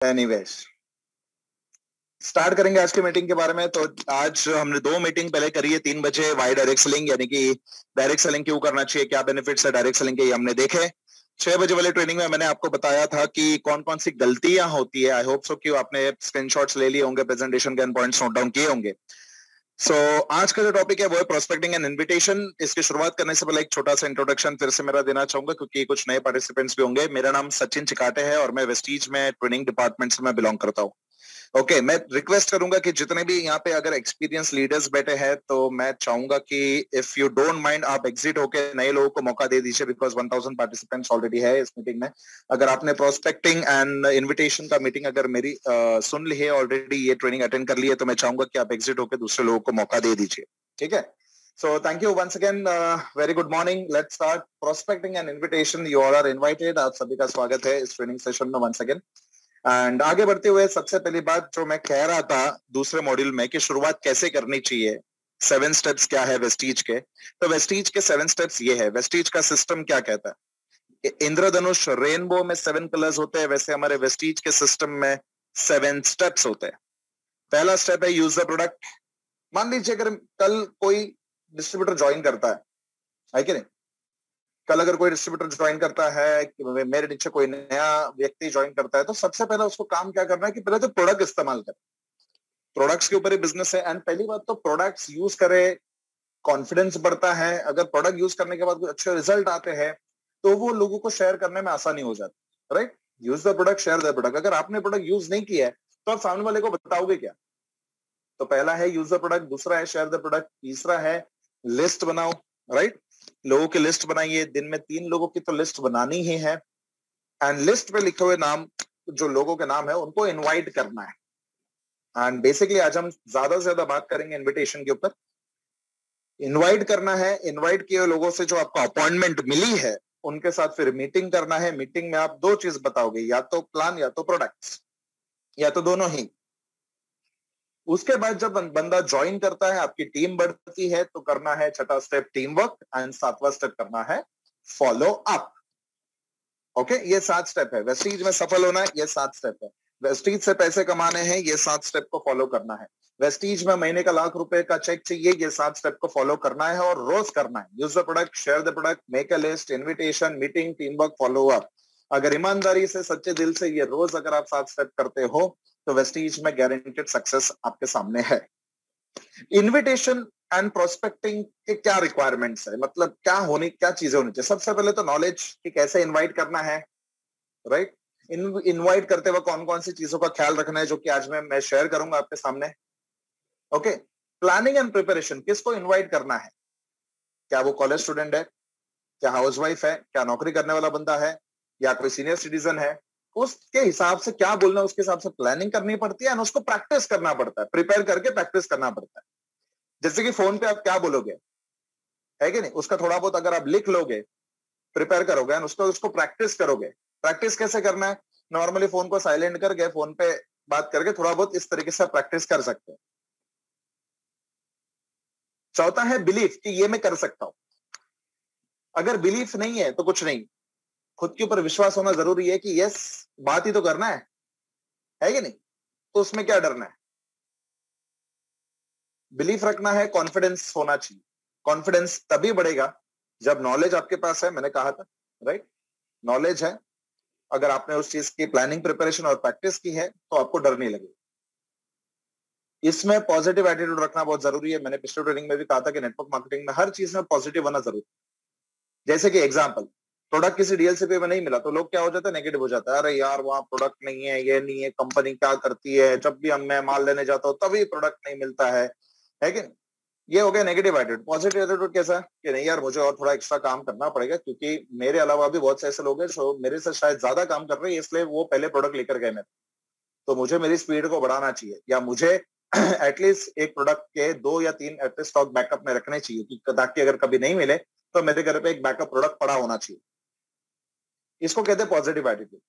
Anyways start करेंगे आज की मीटिंग के बारे में। तो आज हमने 2 मीटिंग पहले करी है, 3 बजे वाई डायरेक्ट सेलिंग यानी कि डायरेक्ट सेलिंग क्यों करना चाहिए, क्या बेनिफिट्स है डायरेक्ट सेलिंग के, ये हमने देखे। 6 बजे वाले ट्रेनिंग में मैंने आपको बताया था कि कौन कौन सी गलतियां होती है। आई होप सो कि आपने स्क्रीनशॉट्स ले लिए होंगे, प्रेजेंटेशन के पॉइंट्स नोट डाउन किए होंगे। आज का जो टॉपिक है वो है प्रोस्पेक्टिंग एंड इन्विटेशन। इसकी शुरुआत करने से पहले एक छोटा सा इंट्रोडक्शन फिर से मेरा देना चाहूंगा क्योंकि कुछ नए पार्टिसिपेंट्स भी होंगे। मेरा नाम सचिन चिकाटे है और मैं वेस्टीज में ट्रेनिंग डिपार्टमेंट से मैं बिलोंग करता हूँ। ओके, मैं रिक्वेस्ट करूंगा कि जितने भी यहाँ पे अगर एक्सपीरियंस लीडर्स बैठे हैं तो मैं चाहूंगा कि इफ यू डोंट माइंड आप एग्जिट होके नए लोगों को मौका दे दीजिए, बिकॉज 1000 पार्टिसिपेंट्स ऑलरेडी है इस मीटिंग में। अगर आपने प्रोस्पेक्टिंग एंड इन्विटेशन का मीटिंग अगर मेरी सुन ली है ऑलरेडी, ये ट्रेनिंग अटेंड कर ली है, तो मैं चाहूंगा कि आप एग्जिट होकर दूसरे लोगों को मौका दे दीजिए। ठीक है, so thank you once again, very good morning. Let's start prospecting and invitation. You all are invited. आप सभी का स्वागत है इस ट्रेनिंग सेशन में once again. एंड आगे बढ़ते हुए सबसे पहली बात जो मैं कह रहा था दूसरे मॉड्यूल में कि शुरुआत कैसे करनी चाहिए, 7 स्टेप्स क्या है वेस्टीज के। तो वेस्टीज के 7 स्टेप्स ये है। वेस्टीज का सिस्टम क्या कहता है, इंद्रधनुष रेनबो में 7 कलर्स होते हैं, वैसे हमारे वेस्टीज के सिस्टम में 7 स्टेप्स होते हैं। पहला स्टेप है यूज द प्रोडक्ट। मान लीजिए अगर कल कोई डिस्ट्रीब्यूटर ज्वाइन करता है कि नहीं, कल अगर कोई डिस्ट्रीब्यूटर ज्वाइन करता है, मेरे नीचे कोई नया व्यक्ति ज्वाइन करता है, तो सबसे पहले उसको काम क्या करना है कि पहले तो प्रोडक्ट इस्तेमाल करे। प्रोडक्ट्स के ऊपर ही बिजनेस है एंड पहली बात तो प्रोडक्ट्स यूज करे, कॉन्फिडेंस बढ़ता है। अगर प्रोडक्ट यूज करने के बाद कुछ अच्छे रिजल्ट आते हैं तो वो लोगों को शेयर करने में आसानी हो जाती है। Right, use the product, share the product. अगर आपने प्रोडक्ट यूज नहीं किया है तो आप सामने वाले को बताओगे क्या? तो पहला है यूज द प्रोडक्ट, दूसरा है शेयर द प्रोडक्ट, तीसरा है लिस्ट बनाओ। राइट, लोगों की लिस्ट बनाइए। दिन में 3 लोगों की तो लिस्ट बनानी ही है एंड लिस्ट पे लिखे हुए नाम, जो लोगों के नाम है, उनको इनवाइट करना है। एंड बेसिकली आज हम ज्यादा से ज्यादा बात करेंगे इनविटेशन के ऊपर। इनवाइट करना है, इनवाइट किए लोगों से जो आपको अपॉइंटमेंट मिली है उनके साथ फिर मीटिंग करना है। मीटिंग में आप 2 चीज बताओगे, या तो प्लान या तो प्रोडक्ट्स, या तो दोनों ही। उसके बाद जब बंदा ज्वाइन करता है, आपकी टीम बढ़ती है, तो करना है छठा स्टेप टीम वर्क एंड 7वां स्टेप करना है फॉलो अप। ओके, ये 7 स्टेप है। वेस्टीज में सफल होना है, ये 7 स्टेप है। वेस्टीज से पैसे कमाने हैं, ये 7 स्टेप को फॉलो करना है। वेस्टीज में महीने का ₹1,00,000 का चेक चाहिए, ये 7 स्टेप को फॉलो करना है और रोज करना है। Use the product, share the product, make a list, invitation, meeting, team work, follow up. अगर ईमानदारी से सच्चे दिल से ये रोज अगर आप 7 स्टेप करते हो तो वेस्टीज में गारंटेड सक्सेस आपके सामने है। इन्विटेशन एंड प्रोस्पेक्टिंग के क्या रिक्वायरमेंट्स है, मतलब क्या चीजें होनी चाहिए। सबसे पहले तो नॉलेज कि कैसे इनवाइट करना है। राइट, इनवाइट करते वक्त कौन कौन सी चीजों का ख्याल रखना है, जो कि आज मैं शेयर करूंगा आपके सामने। ओके, प्लानिंग एंड प्रिपरेशन, किसको इनवाइट करना है, क्या वो कॉलेज स्टूडेंट है, क्या हाउसवाइफ है, क्या नौकरी करने वाला बंदा है, या कोई सीनियर सिटीजन है। उसके हिसाब से क्या बोलना है, उसके हिसाब से प्लानिंग करनी पड़ती है और उसको प्रैक्टिस करना पड़ता है, प्रिपेयर करके प्रैक्टिस करना पड़ता है। जैसे कि फोन पे आप क्या बोलोगे, है कि नहीं, उसका थोड़ा बहुत अगर आप लिख लोगे, प्रिपेयर करोगे और उसको प्रैक्टिस करोगे। प्रैक्टिस कैसे करना है, नॉर्मली फोन को साइलेंट करके फोन पे बात करके थोड़ा बहुत इस तरीके से प्रैक्टिस कर सकते हैं। चौथा है बिलीफ कि ये मैं कर सकता हूं। अगर बिलीफ नहीं है तो कुछ नहीं, खुद के ऊपर विश्वास होना जरूरी है कि यस, बात ही तो करना है कि नहीं, तो उसमें क्या डरना है। बिलीफ रखना है, कॉन्फिडेंस होना चाहिए। कॉन्फिडेंस तभी बढ़ेगा जब नॉलेज आपके पास है, मैंने कहा था। राइट, नॉलेज है, अगर आपने उस चीज की प्लानिंग, प्रिपरेशन और प्रैक्टिस की है तो आपको डर नहीं लगेगा। इसमें पॉजिटिव एटीट्यूड रखना बहुत जरूरी है। मैंने पिछले ट्रेनिंग में भी कहा था कि नेटवर्क मार्केटिंग में हर चीज में पॉजिटिव होना जरूरी है। जैसे कि एग्जांपल, प्रोडक्ट किसी डीएलसीपी में नहीं मिला तो लोग क्या हो जाता है, नेगेटिव हो जाता है। अरे यार वहां प्रोडक्ट नहीं है, ये नहीं है, कंपनी क्या करती है, जब भी मैं माल लेने जाता हूँ तभी प्रोडक्ट नहीं मिलता है कि? ये हो गया नेगेटिव एटीट्यूड। पॉजिटिव एटीट्यूड कैसा है कि नहीं यार, मुझे और थोड़ा एक्स्ट्रा काम करना पड़ेगा क्योंकि मेरे अलावा भी बहुत से ऐसे लोग हैं जो मेरे से शायद ज्यादा काम कर रहे हैं, इसलिए वो पहले प्रोडक्ट लेकर गए मेरे, तो मुझे मेरी स्पीड को बढ़ाना चाहिए, या मुझे एटलीस्ट एक प्रोडक्ट के 2 या 3 एटलीस्ट स्टॉक बैकअप में रखने चाहिए कि ताकि अगर कभी नहीं मिले तो मेरे घर पे एक बैकअप प्रोडक्ट पड़ा होना चाहिए। इसको कहते हैं पॉजिटिव एटीट्यूड।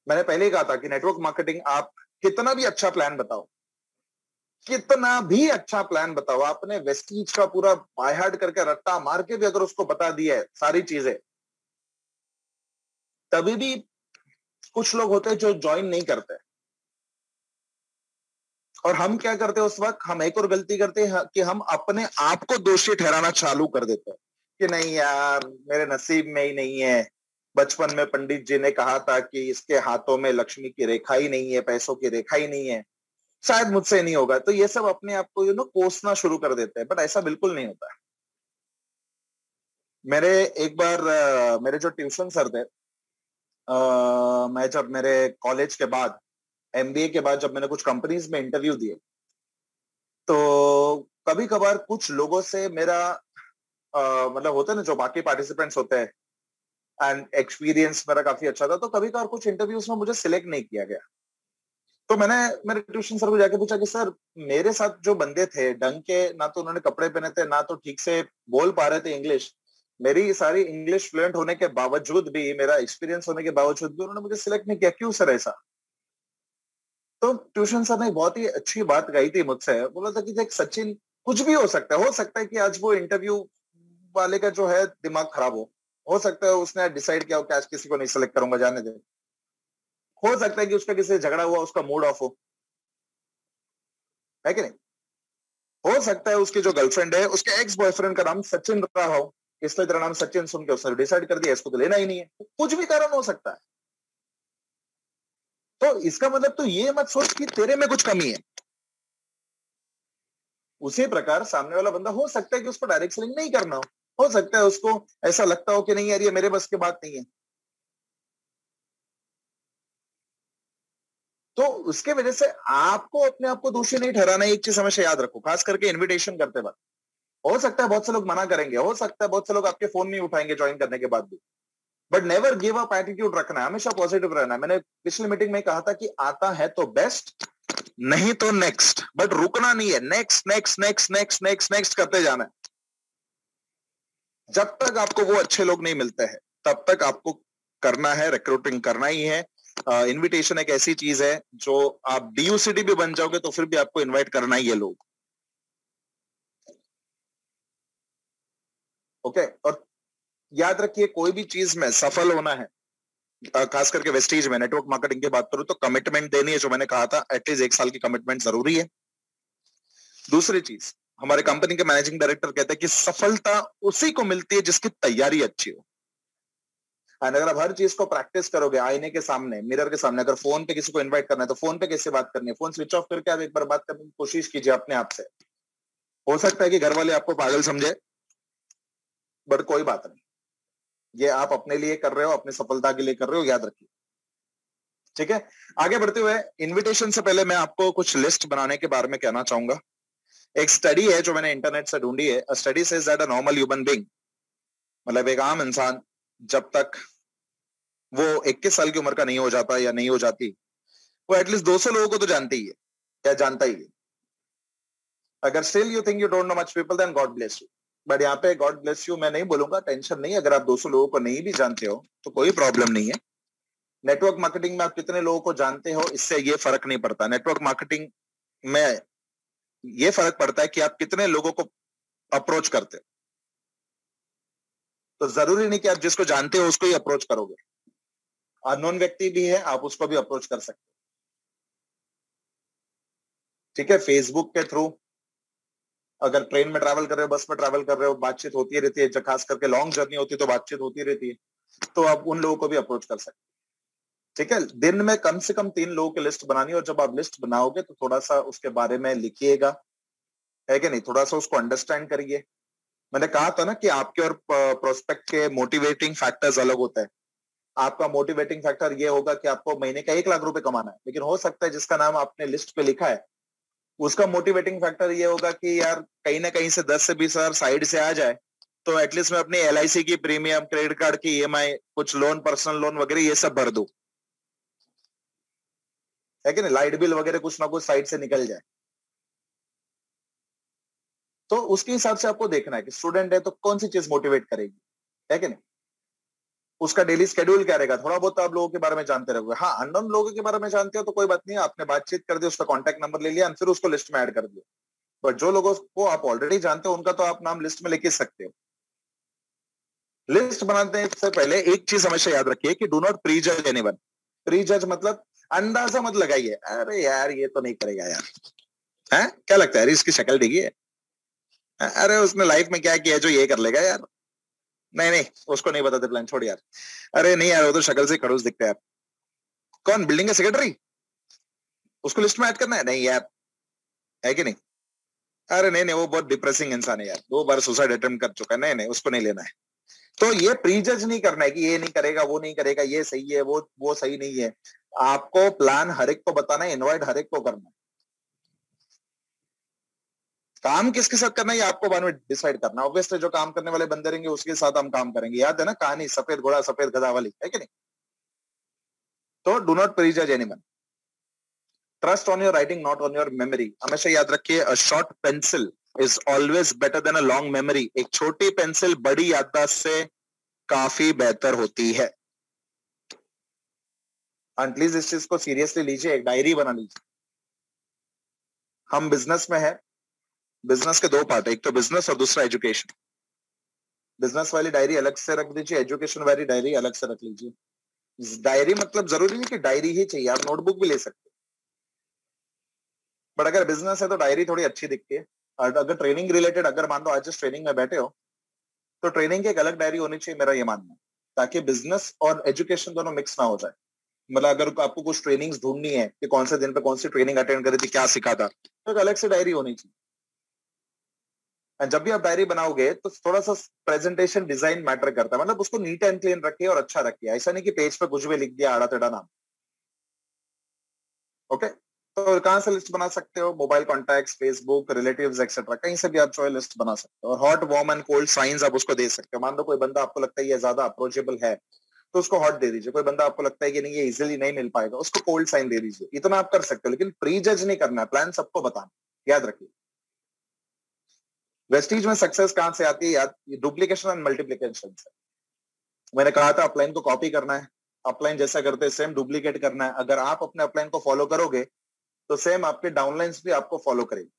मैंने पहले ही कहा था कि नेटवर्क मार्केटिंग आप कितना भी अच्छा प्लान बताओ, कितना भी अच्छा प्लान बताओ, आपने वेस्टीज का पूरा बाय हार्ट करके रट्टा मार के भी अगर उसको बता दिया है सारी चीजें, तभी भी कुछ लोग होते हैं जो ज्वाइन नहीं करते। और हम क्या करते हैं उस वक्त, हम एक और गलती करते हैं कि हम अपने आप को दोषी ठहराना चालू कर देते हैं कि नहीं यार मेरे नसीब में ही नहीं है, बचपन में पंडित जी ने कहा था कि इसके हाथों में लक्ष्मी की रेखा ही नहीं है, पैसों की रेखा ही नहीं है, शायद मुझसे नहीं होगा। तो ये सब अपने आप को कोसना शुरू कर देते हैं, बट ऐसा बिल्कुल नहीं होता है। मेरे एक बार मेरे जो ट्यूशन सर थे, मैं जब मेरे कॉलेज के बाद, एमबीए के बाद, जब मैंने कुछ कंपनीज में इंटरव्यू दिए, तो कभी कभार कुछ लोगों से मेरा मतलब होता है ना, जो बाकी पार्टिसिपेंट्स होते हैं, एंड एक्सपीरियंस मेरा काफी अच्छा था, तो कभी कभार कुछ इंटरव्यूज में मुझे सिलेक्ट नहीं किया गया। तो मैंने मेरे ट्यूशन सर को जाके पूछा कि सर मेरे साथ जो बंदे थे ढंग के, ना तो उन्होंने कपड़े पहने थे, ना तो ठीक से बोल पा रहे थे इंग्लिश, मेरी सारी इंग्लिश फ्लुएंट होने के बावजूद भी, मेरा एक्सपीरियंस होने के बावजूद भी उन्होंने मुझे सिलेक्ट नहीं किया, क्यों सर ऐसा? तो ट्यूशन सर ने बहुत ही अच्छी बात कही थी मुझसे, बोला था कि देख सचिन, कुछ भी हो सकता है कि आज वो इंटरव्यू वाले का जो है दिमाग खराब हो सकता है उसने डिसाइड किया हो कि आज किसी को नहीं सिलेक्ट करूंगा, जाने दे। हो सकता है कि उसका किसी से झगड़ा हुआ, उसका मूड ऑफ हो, है कि नहीं? हो सकता है उसकी जो गर्लफ्रेंड है, उसके एक्स बॉयफ्रेंड का नाम सचिन रहा हो, इसलिए तेरा नाम सचिन सुन के उसने डिसाइड कर दिया इसको तो लेना ही नहीं है। कुछ भी कारण हो सकता है। तो इसका मतलब तो ये मत सोच कि तेरे में कुछ कमी है। उसी प्रकार सामने वाला बंदा हो सकता है कि उसको डायरेक्ट सेलिंग नहीं करना हो सकता है उसको ऐसा लगता हो कि नहीं यार ये मेरे बस की बात नहीं है, तो उसके वजह से आपको अपने आप को दोषी नहीं ठहराना। एक चीज हमेशा याद रखो, खास करके इनविटेशन करते वक्त। हो सकता है बहुत से लोग मना करेंगे, हो सकता है बहुत से लोग आपके फोन नहीं उठाएंगे ज्वाइन करने के बाद भी, but never give up attitude रखना है, हमेशा पॉजिटिव रहना है। मैंने पिछली मीटिंग में कहा था कि आता है तो बेस्ट, नहीं तो नेक्स्ट, बट रुकना नहीं है, next next next next next next करते जाना है। जब तक आपको वो अच्छे लोग नहीं मिलते हैं तब तक आपको करना है, रिक्रूटिंग करना ही है। इनविटेशन एक ऐसी चीज है जो आप डीयूसीडी भी बन जाओगे तो फिर भी आपको इनवाइट करना ही है लोग। ओके, और याद रखिए कोई भी चीज में सफल होना है, खास करके वेस्टीज में नेटवर्क मार्केटिंग की बात करूं तो कमिटमेंट देनी है, जो मैंने कहा था एटलीस्ट 1 साल की कमिटमेंट जरूरी है। दूसरी चीज, हमारे कंपनी के मैनेजिंग डायरेक्टर कहते हैं कि सफलता उसी को मिलती है जिसकी तैयारी अच्छी हो। एंड अगर आप हर चीज को प्रैक्टिस करोगे आईने के सामने, मिरर के सामने, अगर फोन पे किसी को इनवाइट करना है तो फोन पे कैसे बात करनी है, फोन स्विच ऑफ करके आप एक बार बात करने की कोशिश कीजिए अपने आप से। हो सकता है कि घर वाले आपको पागल समझे, बट कोई बात नहीं, ये आप अपने लिए कर रहे हो, अपनी सफलता के लिए कर रहे हो, याद रखिए। ठीक है, आगे बढ़ते हुए इनविटेशन से पहले मैं आपको कुछ लिस्ट बनाने के बारे में कहना चाहूंगा। एक स्टडी है जो मैंने इंटरनेट से ढूंढी है। अ study says that a normal human being, मतलब एक आम इंसान, जब तक वो 21 साल की उम्र का नहीं हो जाता या नहीं हो जाती, वो एटलीस्ट 200 लोगों को तो जानती ही है या जानता ही है। अगर still you think you don't know much people, then God bless you. But यहाँ पे गॉड ब्लेस यू मैं नहीं बोलूंगा, टेंशन नहीं। अगर आप 200 लोगों को नहीं भी जानते हो तो कोई प्रॉब्लम नहीं है। नेटवर्क मार्केटिंग में आप कितने लोगों को जानते हो इससे ये फर्क नहीं पड़ता। नेटवर्क मार्केटिंग में ये फर्क पड़ता है कि आप कितने लोगों को अप्रोच करते हो। तो जरूरी नहीं कि आप जिसको जानते हो उसको ही अप्रोच करोगे, अननोन व्यक्ति भी है आप उसको भी अप्रोच कर सकते हो। ठीक है, फेसबुक के थ्रू, अगर ट्रेन में ट्रैवल कर रहे हो, बस में ट्रैवल कर रहे हो, बातचीत होती रहती है, खास करके लॉन्ग जर्नी होती है तो बातचीत होती रहती है, तो आप उन लोगों को भी अप्रोच कर सकते हो। ठीक है, दिन में कम से कम 3 लोगों की लिस्ट बनानी है, और जब आप लिस्ट बनाओगे तो थोड़ा सा उसके बारे में लिखिएगा, है कि नहीं, थोड़ा सा उसको अंडरस्टैंड करिए। मैंने कहा था ना कि आपके और प्रोस्पेक्ट के मोटिवेटिंग फैक्टर्स अलग होते हैं। आपका मोटिवेटिंग फैक्टर ये होगा कि आपको महीने का 1 लाख रुपए कमाना है, लेकिन हो सकता है जिसका नाम आपने लिस्ट पे लिखा है उसका मोटिवेटिंग फैक्टर ये होगा कि यार कहीं ना कहीं से 10 से 20 हजार साइड से आ जाए तो एटलीस्ट मैं अपनी LIC की प्रीमियम, क्रेडिट कार्ड की EMI, कुछ लोन, पर्सनल लोन वगैरह ये सब भर दूं, है कि नहीं, लाइट बिल वगैरह कुछ ना कुछ साइड से निकल जाए। तो उसके हिसाब से आपको देखना है कि स्टूडेंट है तो कौन सी चीज मोटिवेट करेगी, है कि नहीं, उसका डेली शेड्यूल क्या रहेगा। थोड़ा बहुत आप लोगों के बारे में जानते रहोगे। हाँ, अननोन लोगों के बारे में जानते हो तो कोई बात नहीं, आपने बातचीत कर दी, उसका कॉन्टैक्ट नंबर ले लिया और फिर उसको लिस्ट में ऐड कर दिया। बट जो लोगों को आप ऑलरेडी जानते हो उनका तो आप नाम लिस्ट में लिख ही सकते हो। लिस्ट बनाने से पहले एक चीज हमेशा याद रखिए कि do not prejudge anyone. Pre जज मतलब अंदाजा मत लगाइए, अरे यार ये तो नहीं करेगा यार, है क्या लगता है इसकी शक्ल देखी है, अरे उसने लाइफ में क्या किया जो ये कर लेगा यार, नहीं नहीं उसको नहीं बताते प्लान, छोड़ यार, अरे नहीं यार वो तो शक्ल से खड़ूस दिखता है यार, कौन बिल्डिंग का सेक्रेटरी, उसको लिस्ट में ऐड करना है, नहीं यार, है कि नहीं, अरे नहीं नहीं वो बहुत डिप्रेसिंग इंसान है यार, 2 बार सुसाइड अटेम्प्ट कर चुका है, नहीं नहीं उसको नहीं लेना है। तो ये प्रीजज नहीं करना है कि ये नहीं करेगा वो नहीं करेगा, ये सही है वो सही नहीं है, आपको प्लान हर एक को बताना है, इनवाइट हर एक को करना है, काम किसके साथ करना है ये आपको बाद में डिसाइड करना है, ऑब्वियसली जो काम करने वाले बंदे रहेंगे उसके साथ हम काम करेंगे, याद है ना कहानी सफेद घोड़ा सफेद गधा वाली, है कि नहीं। तो do not prejudge anyone, trust on your writing not on your memory, हमेशा याद रखिए a short pencil is always better than a long memory, एक छोटी पेंसिल बड़ी याददाश्त से काफी बेहतर होती है। एंड प्लीज इस चीज को सीरियसली लीजिए, एक डायरी बना लीजिए, हम बिजनेस में है, बिजनेस के 2 पार्ट है, एक तो बिजनेस और दूसरा एजुकेशन, बिजनेस वाली डायरी अलग से रख दीजिए, एजुकेशन वाली डायरी अलग से रख लीजिए। डायरी मतलब जरूरी नहीं कि डायरी ही चाहिए, आप नोटबुक भी ले सकते हैं, बट अगर बिजनेस है तो डायरी थोड़ी अच्छी दिखती है, और अगर ट्रेनिंग रिलेटेड, अगर मान लो आज जिस ट्रेनिंग में बैठे हो तो ट्रेनिंग की एक अलग डायरी होनी चाहिए, मेरा ये मानना है, ताकि बिजनेस और एजुकेशन दोनों मिक्स ना हो जाए। मतलब अगर आपको कुछ ट्रेनिंग्स ढूंढनी है कि कौन से दिन पे कौन सी ट्रेनिंग अटेंड करी थी, क्या सीखा था, तो एक अलग से डायरी होनी चाहिए। और जब भी आप डायरी बनाओगे तो थोड़ा सा प्रेजेंटेशन डिजाइन मैटर करता है, मतलब उसको नीट एंड क्लीन रखिए और अच्छा रखिए, ऐसा नहीं कि पेज पे कुछ भी लिख दिया आड़ा टेढ़ा नाम। ओके, तो कहाँ से लिस्ट बना सकते हो, mobile contacts, Facebook, relatives etcetera, कहीं से भी आप जो है लिस्ट बना सकते हो, और hot warm and cold science आप उसको दे सकते हो। मान लो कोई बंदा आपको लगता है ये ज्यादा अप्रोचेबल है तो उसको हॉट दे दीजिए, कोई बंदा आपको लगता है कि नहीं ये इजीली नहीं मिल पाएगा उसको कोल्ड साइन दे दीजिए, इतना आप कर सकते हो, लेकिन प्री जज नहीं करना है, प्लान सबको बताना, याद रखिए। वेस्टीज में सक्सेस कहां से आती है, याद, डुप्लीकेशन एंड मल्टीप्लीकेशन से। मैंने कहा था अपलाइन को कॉपी करना है, अपलाइन जैसा करते हैं सेम डुप्लीकेट करना है, अगर आप अपने अपलाइन को फॉलो करोगे तो सेम आपके डाउनलाइंस भी आपको फॉलो करेगी।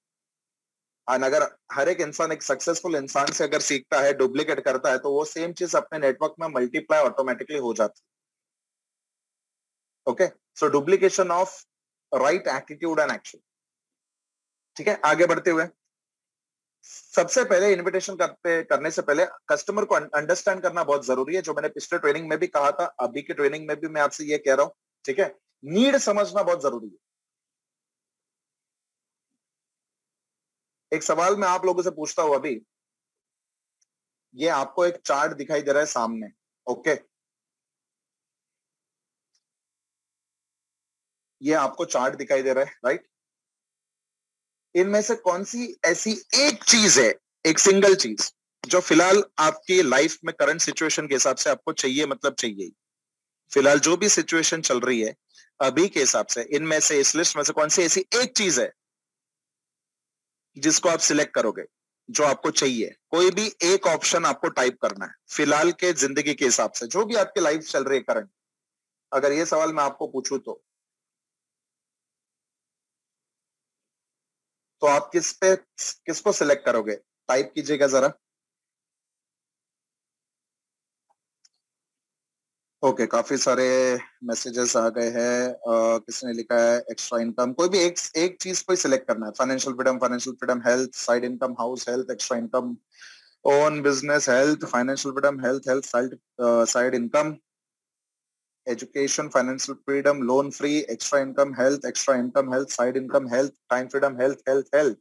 और अगर हर एक इंसान एक सक्सेसफुल इंसान से अगर सीखता है, डुप्लीकेट करता है, तो वो सेम चीज अपने नेटवर्क में मल्टीप्लाई ऑटोमेटिकली हो जाती है। Okay, so duplication of right attitude and action. ठीक है, आगे बढ़ते हुए सबसे पहले इनविटेशन करने से पहले कस्टमर को अंडरस्टैंड करना बहुत जरूरी है, जो मैंने पिछले ट्रेनिंग में भी कहा था, अभी की ट्रेनिंग में भी मैं आपसे ये कह रहा हूं। ठीक है, नीड समझना बहुत जरूरी है। एक सवाल मैं आप लोगों से पूछता हूं अभी, ये आपको एक चार्ट दिखाई दे रहा है सामने, ओके, ये आपको चार्ट दिखाई दे रहा है, राइट, इनमें से कौन सी ऐसी एक चीज है, एक सिंगल चीज, जो फिलहाल आपकी लाइफ में करंट सिचुएशन के हिसाब से आपको चाहिए, मतलब चाहिए, फिलहाल जो भी सिचुएशन चल रही है अभी के हिसाब से, इनमें से इस लिस्ट में से कौन सी ऐसी एक चीज है जिसको आप सिलेक्ट करोगे, जो आपको चाहिए, कोई भी एक ऑप्शन आपको टाइप करना है फिलहाल के जिंदगी के हिसाब से, जो भी आपकी लाइफ चल रही है करंट, अगर ये सवाल मैं आपको पूछूं तो आप किसको सिलेक्ट करोगे, टाइप कीजिएगा जरा। ओके, काफी सारे मैसेजेस आ गए हैं, किसने लिखा है एक्स्ट्रा इनकम, कोई भी एक चीज को ही सिलेक्ट करना है, financial freedom, health, side income, house, health, extra income, own business, health, financial freedom, health, health, side income, education, financial freedom, loan free, extra income, health, side income, health, time freedom, health, health, health.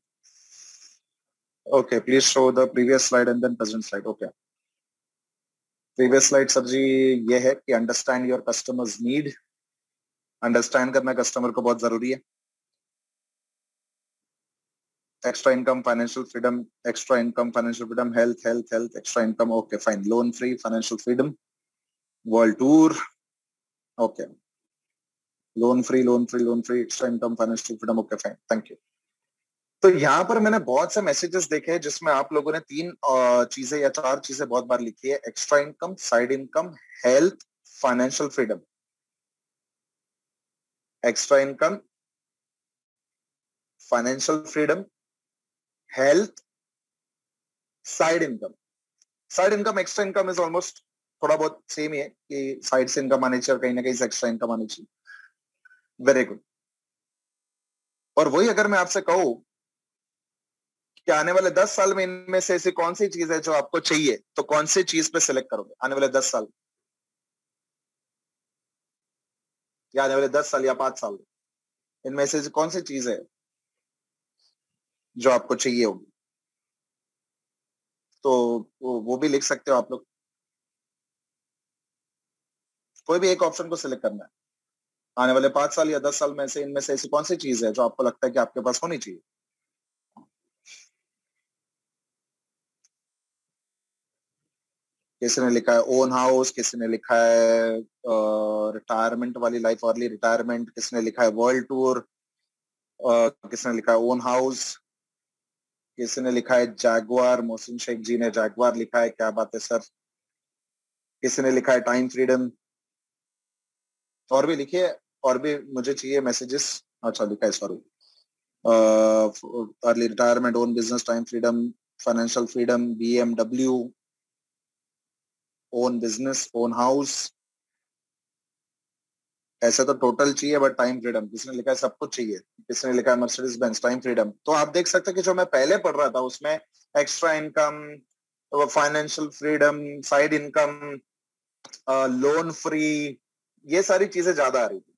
Okay, please show the previous slide and then present slide. Okay, previous slide sir ji ये है कि understand your customers need, understand करना customer को बहुत जरूरी है। Extra income financial freedom, health, health, health, extra income, okay fine, loan free, financial freedom, world tour, okay, loan free, extra income, financial freedom, okay fine, thank you. तो यहाँ पर मैंने बहुत से मैसेजेस देखे हैं जिसमें आप लोगों ने 3 चीजें या 4 चीजें बहुत बार लिखी है, extra income, side income, health, financial freedom, extra income, financial freedom, health, side income. Side income, extra income is almost थोड़ा बहुत सेम ही है कि साइड से इनकम आनी चाहिए और कहीं ना कहीं से एक्स्ट्रा इनकम आनी चाहिए। Very good. और वही अगर मैं आपसे कहूँ कि आने वाले 10 साल में इनमें से ऐसी कौन सी चीज है जो आपको चाहिए, तो कौन सी चीज पे सिलेक्ट करोगे आने वाले 10 साल, या आने वाले 10 साल या 5 साल, इनमें से ऐसी कौन सी चीज है जो आपको चाहिए होगी? तो वो भी लिख सकते हो आप लोग। कोई भी एक ऑप्शन को सिलेक्ट करना है। आने वाले 5 साल या 10 साल में से इनमें से ऐसी कौन सी चीज है जो आपको लगता है कि आपके पास होनी चाहिए? किसी ने लिखा है ओन हाउस, किसी ने लिखा है रिटायरमेंट वाली लाइफ, अर्ली रिटायरमेंट, किसी ने लिखा है वर्ल्ड टूर, किसी ने लिखा है ओन हाउस, किसी ने लिखा है जैगवार, मोहसिन शेख जी ने जैगवार लिखा है, क्या बात है सर। किसी ने लिखा है टाइम फ्रीडम। और भी लिखिए, और भी मुझे चाहिए मैसेजेस। अच्छा लिखा है, sorry. Early retirement, own business, time freedom, financial freedom, BMW, own business, own house. ऐसे तो टोटल चाहिए, बट टाइम फ्रीडम किसने लिखा है, सब कुछ चाहिए। किसने लिखा है मर्सिडीज बेंज, टाइम फ्रीडम। तो आप देख सकते हैं कि जो मैं पहले पढ़ रहा था उसमें extra income, financial freedom, side income, loan free, ये सारी चीजें ज्यादा आ रही थी।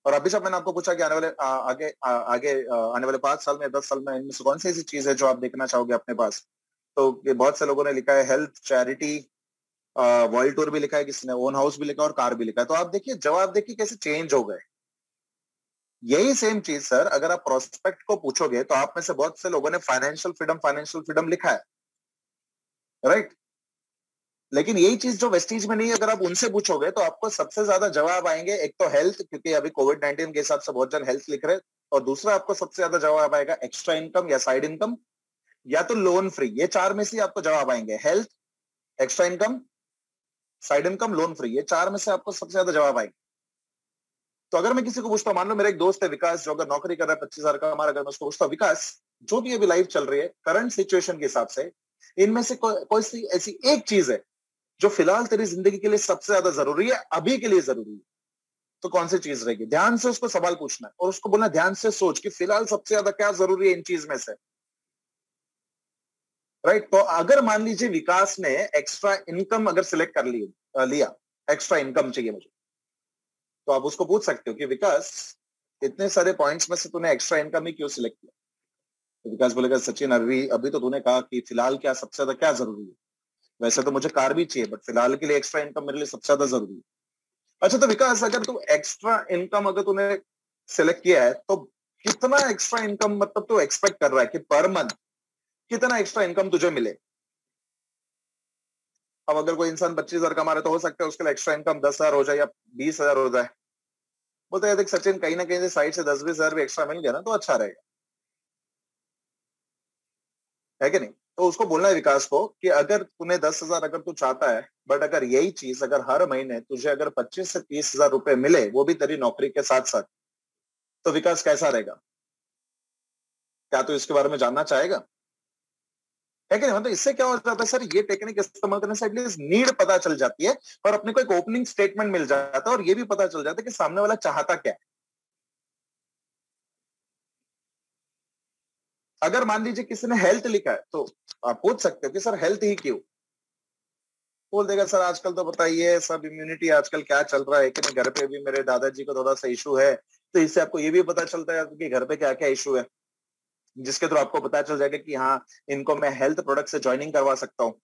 और अभी जब मैंने आपको पूछा कि आने वाले आने वाले 5 साल में 10 साल में इनमें से कौन सी ऐसी चीज है जो आप देखना चाहोगे अपने पास, तो बहुत से लोगों ने लिखा है हेल्थ, चैरिटी, वर्ल्ड टूर भी लिखा है, किसी ने ओन हाउस भी लिखा है और कार भी लिखा है। तो आप देखिए, जवाब देखिए कैसे चेंज हो गए। यही सेम चीज सर अगर आप प्रोस्पेक्ट को पूछोगे तो आप में से बहुत से लोगों ने फाइनेंशियल फ्रीडम लिखा है, राइट। लेकिन यही चीज जो वेस्टीज में नहीं है, अगर आप उनसे पूछोगे तो आपको सबसे ज्यादा जवाब आएंगे, एक तो हेल्थ, क्योंकि अभी कोविड-19 के हिसाब से बहुत जन हेल्थ लिख रहे हैं, और दूसरा आपको सबसे ज्यादा जवाब आएगा एक्स्ट्रा इनकम या साइड इनकम, या तो लोन फ्री। ये चार में से आपको जवाब आएंगे, health, extra income, side income, loan free. ये चार में से आपको सबसे ज्यादा जवाब आएंगे। तो अगर मैं किसी को पूछता हूँ, मान लो मेरा एक दोस्त है विकास जो अगर नौकरी कर रहा है 25,000 का हमारा, अगर मैं उसको पूछता हूँ विकास, जो भी अभी लाइफ चल रही है करंट सिचुएशन के हिसाब से, इनमें से कोई सी ऐसी एक चीज है जो फिलहाल तेरी जिंदगी के लिए सबसे ज्यादा जरूरी है, अभी के लिए जरूरी है, तो कौन सी चीज रहेगी? ध्यान से उसको सवाल पूछना है और उसको बोलना ध्यान से सोच कि फिलहाल सबसे ज्यादा क्या जरूरी है इन चीज में से, राइट। तो अगर मान लीजिए विकास ने एक्स्ट्रा इनकम अगर सिलेक्ट कर लिया, एक्स्ट्रा इनकम चाहिए मुझे, तो आप उसको पूछ सकते हो कि विकास, इतने सारे पॉइंट्स में से तूने एक्स्ट्रा इनकम ही क्यों सिलेक्ट किया? तो विकास बोलेगा सचिन, अभी अभी तो तूने कहा कि फिलहाल क्या सबसे ज्यादा क्या जरूरी है, वैसे तो मुझे कार भी चाहिए, बट फिलहाल के लिए एक्स्ट्रा इनकम मेरे लिए सबसे ज्यादा जरूरी है। अच्छा, तो विकास अगर तू एक्स्ट्रा इनकम अगर तूने सिलेक्ट किया है, तो कितना एक्स्ट्रा इनकम मतलब तू एक्सपेक्ट कर रहा है कि पर मंथ कितना एक्स्ट्रा इनकम तुझे मिले? अब अगर कोई इंसान 25,000 कमा रहा है तो हो सकता है उसके लिए एक्स्ट्रा इनकम 10,000 हो जाए या 20,000 हो जाए। बोलते हैं देख सचिन, कहीं ना कहीं से साइड से 10-20,000 भी एक्स्ट्रा मिल गया ना तो अच्छा रहेगा, है कि नहीं? तो उसको बोलना है विकास को कि अगर तूने 10,000 अगर तू चाहता है, बट अगर यही चीज अगर हर महीने तुझे अगर 25 से 30,000 रुपए मिले, वो भी तेरी नौकरी के साथ साथ, तो विकास कैसा रहेगा? क्या तू इसके बारे में जानना चाहेगा, है कि नहीं? मतलब इससे क्या हो जाता है सर, ये टेक्निक इस्तेमाल करने से एटलीस्ट नीड पता चल जाती है और अपने को एक ओपनिंग स्टेटमेंट मिल जाता है, और ये भी पता चल जाता है कि सामने वाला चाहता क्या है। अगर मान लीजिए किसी ने हेल्थ लिखा है तो आप पूछ सकते हो कि सर हेल्थ ही क्यों? बोल देगा सर आजकल तो बताइए सब इम्यूनिटी आजकल क्या चल रहा है कि नहीं, घर पे भी मेरे दादाजी को थोड़ा सा इशू है, तो इससे आपको ये भी पता चलता है कि घर पे क्या क्या इशू है, जिसके थ्रू आपको पता चल जाएगा कि हाँ, इनको मैं हेल्थ प्रोडक्ट से ज्वाइनिंग करवा सकता हूँ,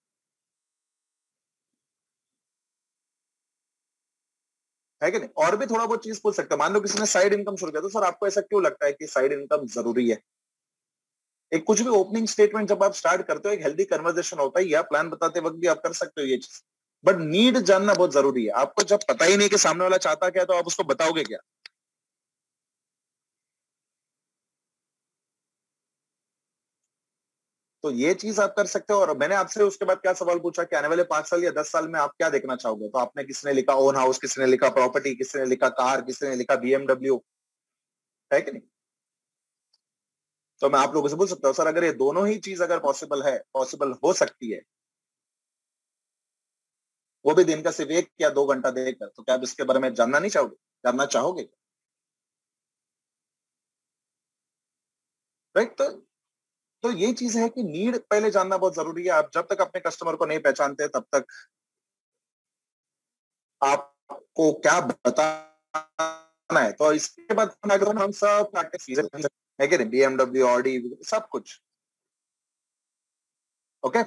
है कि नहीं? और भी थोड़ा बहुत चीज पूछ सकते हैं। मान लो किसी ने साइड इनकम शुरू किया, तो सर आपको ऐसा क्यों लगता है कि साइड इनकम जरूरी है? एक कुछ भी ओपनिंग स्टेटमेंट जब आप स्टार्ट करते हो, एक हेल्दी कन्वर्सेशन होता है, या प्लान बताते वक्त भी आप कर सकते हो ये चीज, बट नीड जानना बहुत जरूरी है। आपको जब पता ही नहीं कि सामने वाला चाहता क्या है, तो आप उसको बताओगे क्या? तो ये चीज आप कर सकते हो। और मैंने आपसे उसके बाद क्या सवाल पूछा कि आने वाले 5 साल या 10 साल में आप क्या देखना चाहोगे, तो आपने, किसने लिखा ओन हाउस, किसने लिखा प्रॉपर्टी, किसने लिखा कार, किसने लिखा बीएमडब्ल्यू, है कि नहीं? तो मैं आप लोगों से पूछ सकता हूँ सर, अगर ये दोनों ही चीज अगर पॉसिबल हो सकती है, वो भी दिन का सिर्फ 1 या 2 घंटा देखकर। तो क्या आप इसके बारे में जानना नहीं चाहोगे, जानना चाहोगे? राइट। तो ये चीज है कि नीड पहले जानना बहुत जरूरी है। आप जब तक अपने कस्टमर को नहीं पहचानते तब तक आपको क्या बताना है। तो इसके बाद हम सब प्रैक्टिस है कि नहीं, BMW, ऑडी, सब कुछ। ओके।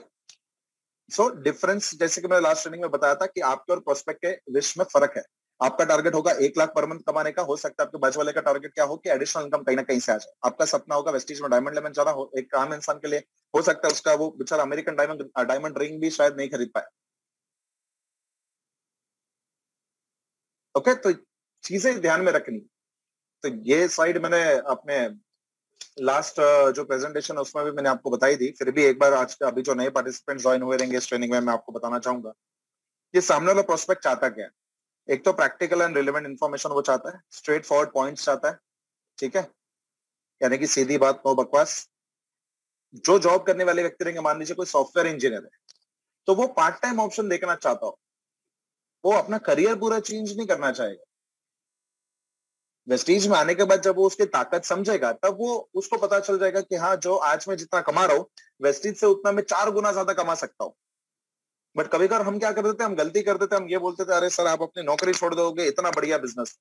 सो डिफरेंस, जैसे कि मैंने लास्ट ट्रेनिंग में बताया था कि आपके और प्रोस्पेक्ट के विश में फर्क है। आपका टारगेट होगा 1 लाख पर मंथ कमाने का, हो सकता है आपके बाजू वाले का टारगेट क्या हो कि एडिशनल इनकम कहीं ना कहीं से आ जाए। आपका सपना होगा वेस्टीज में डायमंड लेवल जाना, हो एक आम इंसान के लिए हो सकता है उसका वो बेचारा अमेरिकन डायमंड रिंग भी शायद नहीं खरीद पाए। ओके। तो चीजें ध्यान में रखनी। तो ये साइड मैंने अपने लास्ट जो प्रेजेंटेशन है उसमें भी मैंने आपको बताई थी, फिर भी एक बार आज का अभी जो नए पार्टिसिपेंट ज्वाइन हुए रहेंगे इस ट्रेनिंग में, मैं आपको बताना चाहूंगा ये सामने वाला प्रोस्पेक्ट चाहता क्या है। एक तो प्रैक्टिकल एंड रिलेवेंट इन्फॉर्मेशन वो चाहता है, स्ट्रेट फॉरवर्ड पॉइंट्स चाहता है, ठीक है, यानी कि सीधी बात, नो बकवास। जो जॉब करने वाले व्यक्ति रहेंगे, मान लीजिए कोई सॉफ्टवेयर इंजीनियर है, तो वो पार्ट टाइम ऑप्शन देखना चाहता हो, वो अपना करियर पूरा चेंज नहीं करना चाहेगा। वेस्टीज में आने के बाद जब वो उसकी ताकत समझेगा तब वो उसको पता चल जाएगा कि हाँ, जो आज मैं जितना कमा रहा हूँ वेस्टीज से उतना मैं 4 गुना ज्यादा कमा सकता हूँ। बट कभी कभार हम क्या कर देते हैं, हम गलती कर देते हैं, हम ये बोलते थे अरे सर आप अपनी नौकरी छोड़ दोगे, इतना बढ़िया बिजनेस।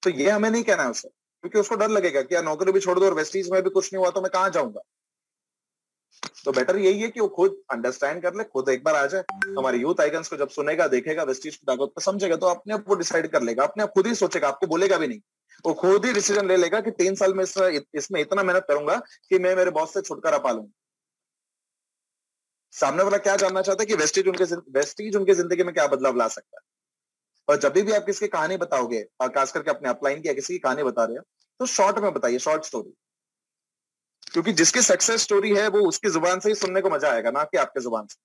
तो ये हमें नहीं कहना है उसे, क्योंकि उसको डर लगेगा कि यार नौकरी भी छोड़ दो और वेस्टीज में भी कुछ नहीं हुआ तो मैं कहाँ जाऊंगा। तो बेटर यही है कि वो खुद अंडरस्टैंड कर ले, खुद एक बार आ जाए, हमारे यूथ आइकन्स को जब सुनेगा, देखेगा, वेस्टीज की ताकत को समझेगा, तो अपने आप वो डिसाइड कर लेगा, अपने आप खुद ही सोचेगा, आपको बोलेगा भी नहीं। वो खुद ही डिसीजन ले लेगा कि 3 साल में इसमें इतना मेहनत करूंगा कि मैं मेरे बॉस से छुटकारा पा लूंगा। सामने वाला क्या जानना चाहता है कि वेस्टीज उनके जिंदगी में क्या बदलाव ला सकता है। और जब भी आप किसी की कहानी बताओगे, खास करके अपने अपलाइन की या किसी की कहानी बता रहे हो, तो शॉर्ट में बताइए, शॉर्ट स्टोरी। क्योंकि जिसकी सक्सेस स्टोरी है वो उसकी जुबान से ही सुनने को मजा आएगा, ना कि आपके जुबान से।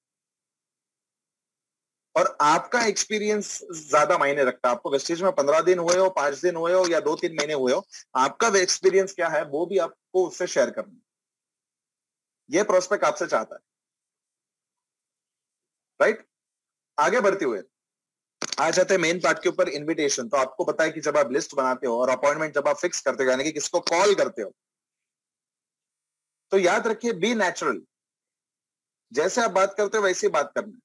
और आपका एक्सपीरियंस ज्यादा मायने रखता है। आपको वेस्टेज में 15 दिन हुए हो, 5 दिन हुए हो या 2-3 महीने हुए हो, आपका एक्सपीरियंस क्या है वो भी आपको उससे शेयर करना है। ये प्रोस्पेक्ट आपसे चाहता है। राइट। आगे बढ़ते हुए आ जाते हैं मेन पार्ट के ऊपर, इनविटेशन। तो आपको पता है कि जब आप लिस्ट बनाते हो और अपॉइंटमेंट जब आप फिक्स करते हो, यानी कि किसको कॉल करते हो, तो याद रखिए बी नेचुरल। जैसे आप बात करते हो वैसे ही बात करना है,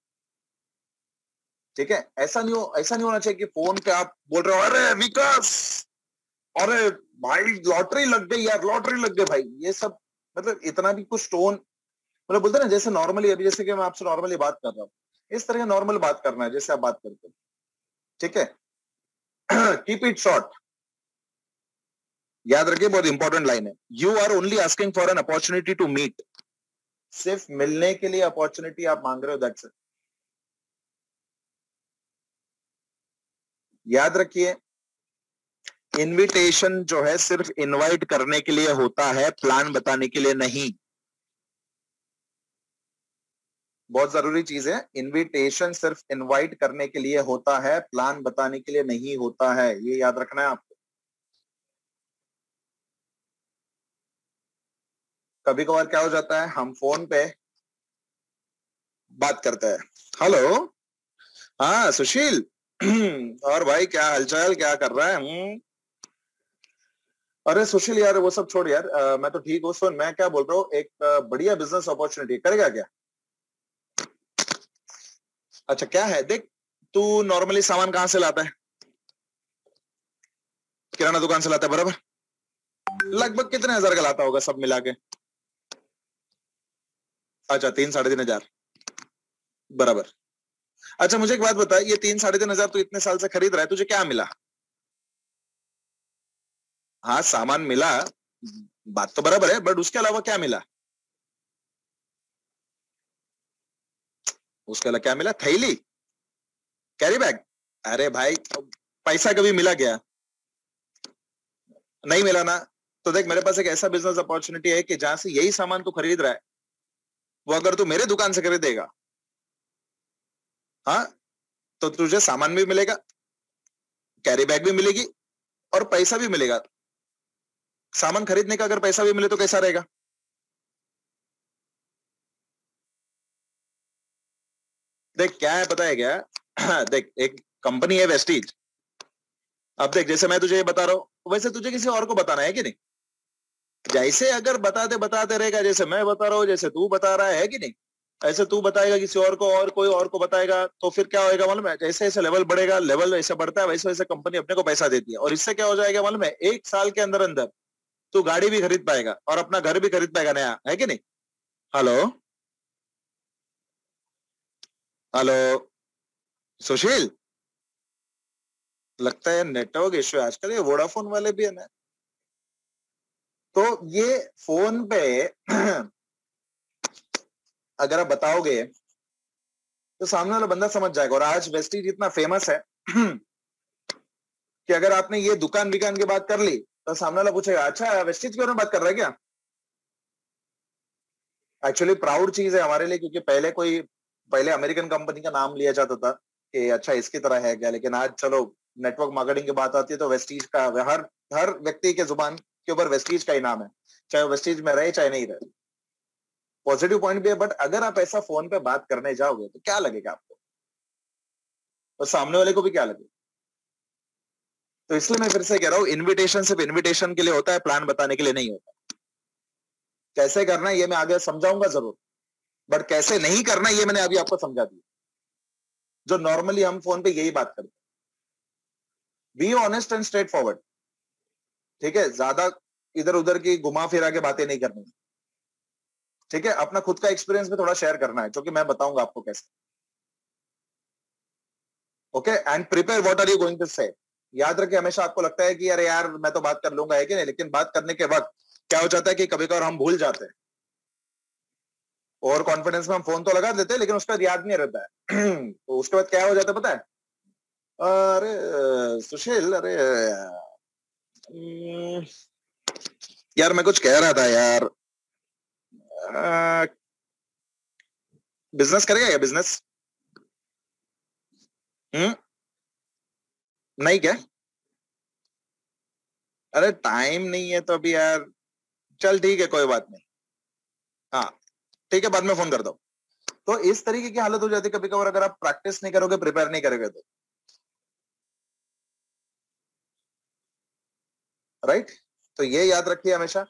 ठीक है। ऐसा नहीं होना चाहिए कि फोन पे आप बोल रहे हो अरे विकास, अरे भाई लॉटरी लग गई यार, लॉटरी लग गई भाई, ये सब मतलब इतना भी कुछ टोन, मतलब बोलते हैं ना जैसे नॉर्मली, अभी जैसे कि मैं आपसे नॉर्मली बात कर रहा हूँ, इस तरह का नॉर्मल बात करना है जैसे आप बात करते हो, ठीक है। Keep it short. याद रखिए बहुत इंपॉर्टेंट लाइन है, you are only asking for an opportunity to meet. सिर्फ मिलने के लिए अपॉर्चुनिटी आप मांग रहे हो, दैट्स इट। याद रखिए इनविटेशन जो है सिर्फ इनवाइट करने के लिए होता है, प्लान बताने के लिए नहीं। बहुत जरूरी चीज है, इनविटेशन सिर्फ इनवाइट करने के लिए होता है, प्लान बताने के लिए नहीं होता है, ये याद रखना है आपको। कभी कभार क्या हो जाता है, हम फोन पे बात करते हैं, हेलो, हाँ सुशील, और भाई क्या हालचाल, क्या कर रहा है? अरे सुशील यार वो सब छोड़ यार, मैं तो ठीक हूँ। सुन मैं क्या बोल रहा हूँ, एक बढ़िया बिजनेस अपॉर्चुनिटी करेगा क्या? अच्छा क्या है, देख तू नॉर्मली सामान कहाँ से लाता है? किराना दुकान से लाता है, बराबर। लगभग कितने हजार का लाता होगा सब मिला के? अच्छा 3-3.5 हजार, बराबर। अच्छा मुझे एक बात बता, ये 3-3.5 हजार तो इतने साल से खरीद रहा है, तुझे क्या मिला? हाँ सामान मिला, बात तो बराबर है, बट उसके अलावा क्या मिला? उसके अलावा क्या मिला? थैली, कैरी बैग? अरे भाई पैसा कभी मिला क्या? नहीं मिला ना। तो देख मेरे पास एक ऐसा बिजनेस अपॉर्चुनिटी है कि जहां से यही सामान तू खरीद रहा है, वो अगर तू मेरे दुकान से खरीदेगा, हाँ, तो तुझे सामान भी मिलेगा, कैरी बैग भी मिलेगी और पैसा भी मिलेगा। सामान खरीदने का अगर पैसा भी मिले तो कैसा रहेगा? देख क्या है पता है क्या, देख, एक कंपनी है वेस्टीज। अब देख, जैसे मैं तुझे ये बता रहा हूँ वैसे तुझे किसी और को बताना है कि नहीं? जैसे अगर बताते बताते रहेगा, जैसे मैं बता रहा हूँ, जैसे तू बता रहा है कि नहीं, ऐसे तू बताएगा किसी और को और कोई और को बताएगा, तो फिर क्या होएगा मालूम है? जैसे जैसे लेवल बढ़ेगा, लेवल ऐसे बढ़ता है, वैसे वैसे कंपनी अपने को पैसा देती है। और इससे क्या हो जाएगा मालूम है? 1 साल के अंदर अंदर तू गाड़ी भी खरीद पाएगा और अपना घर भी खरीद पाएगा नया, है कि नहीं? हेलो, हेलो सुशील, लगता है नेटवर्क इश्यू आजकल, ये वोडाफोन वाले भी है ना। तो ये फोन पे अगर आप बताओगे तो सामने वाला बंदा समझ जाएगा। और आज वेस्टीज इतना फेमस है कि अगर आपने ये दुकान विकान की बात कर ली तो सामने वाला पूछेगा, अच्छा वेस्टीज के बारे में बात कर रहा है क्या? एक्चुअली प्राउड चीज है हमारे लिए, क्योंकि पहले अमेरिकन कंपनी का नाम लिया जाता था कि अच्छा इसकी तरह है क्या, लेकिन आज चलो नेटवर्क मार्केटिंग की बात आती है तो वेस्टीज का हर हर व्यक्ति के जुबान के ऊपर वेस्टीज का ही नाम है, चाहे वेस्टीज में रहे चाहे नहीं रहे। पॉजिटिव पॉइंट भी है, बट अगर आप ऐसा फोन पे बात करने जाओगे तो क्या लगेगा आपको, और सामने वाले को भी क्या लगेगा? तो इसलिए मैं फिर से कह रहा हूँ, इनविटेशन सिर्फ इनविटेशन के लिए होता है, प्लान बताने के लिए नहीं होता। कैसे करना है ये मैं आगे समझाऊंगा जरूर, बट कैसे नहीं करना ये मैंने अभी आपको समझा दिया। जो नॉर्मली हम फोन पे यही बात करते हैं, be honest and straight forward, ठीक है? ज्यादा इधर उधर की घुमा फिरा के बातें नहीं करनी, ठीक है? अपना खुद का एक्सपीरियंस भी थोड़ा शेयर करना है, जो कि मैं बताऊंगा आपको कैसे। Okay, and prepare what are you going to say. याद रखिए, हमेशा आपको लगता है कि अरे यार मैं तो बात कर लूंगा, है कि नहीं, लेकिन बात करने के वक्त क्या हो जाता है कि कभी कभार हम भूल जाते हैं। ओवर कॉन्फिडेंस में हम फोन तो लगा देते हैं लेकिन उसका याद नहीं रहता है। तो उसके बाद क्या हो जाता है पता है? अरे सुशील, अरे हम्म, यार मैं कुछ कह रहा था यार, बिजनेस करेगा क्या, बिजनेस? हम्म, नहीं क्या? अरे टाइम नहीं है तो अभी यार, चल ठीक है कोई बात नहीं। हाँ ठीक है, बाद में फोन करता हूँ। तो इस तरीके की हालत हो जाती है कभी कभार, अगर आप प्रैक्टिस नहीं करोगे, प्रिपेयर नहीं करोगे तो, राइट? तो ये याद रखिए हमेशा,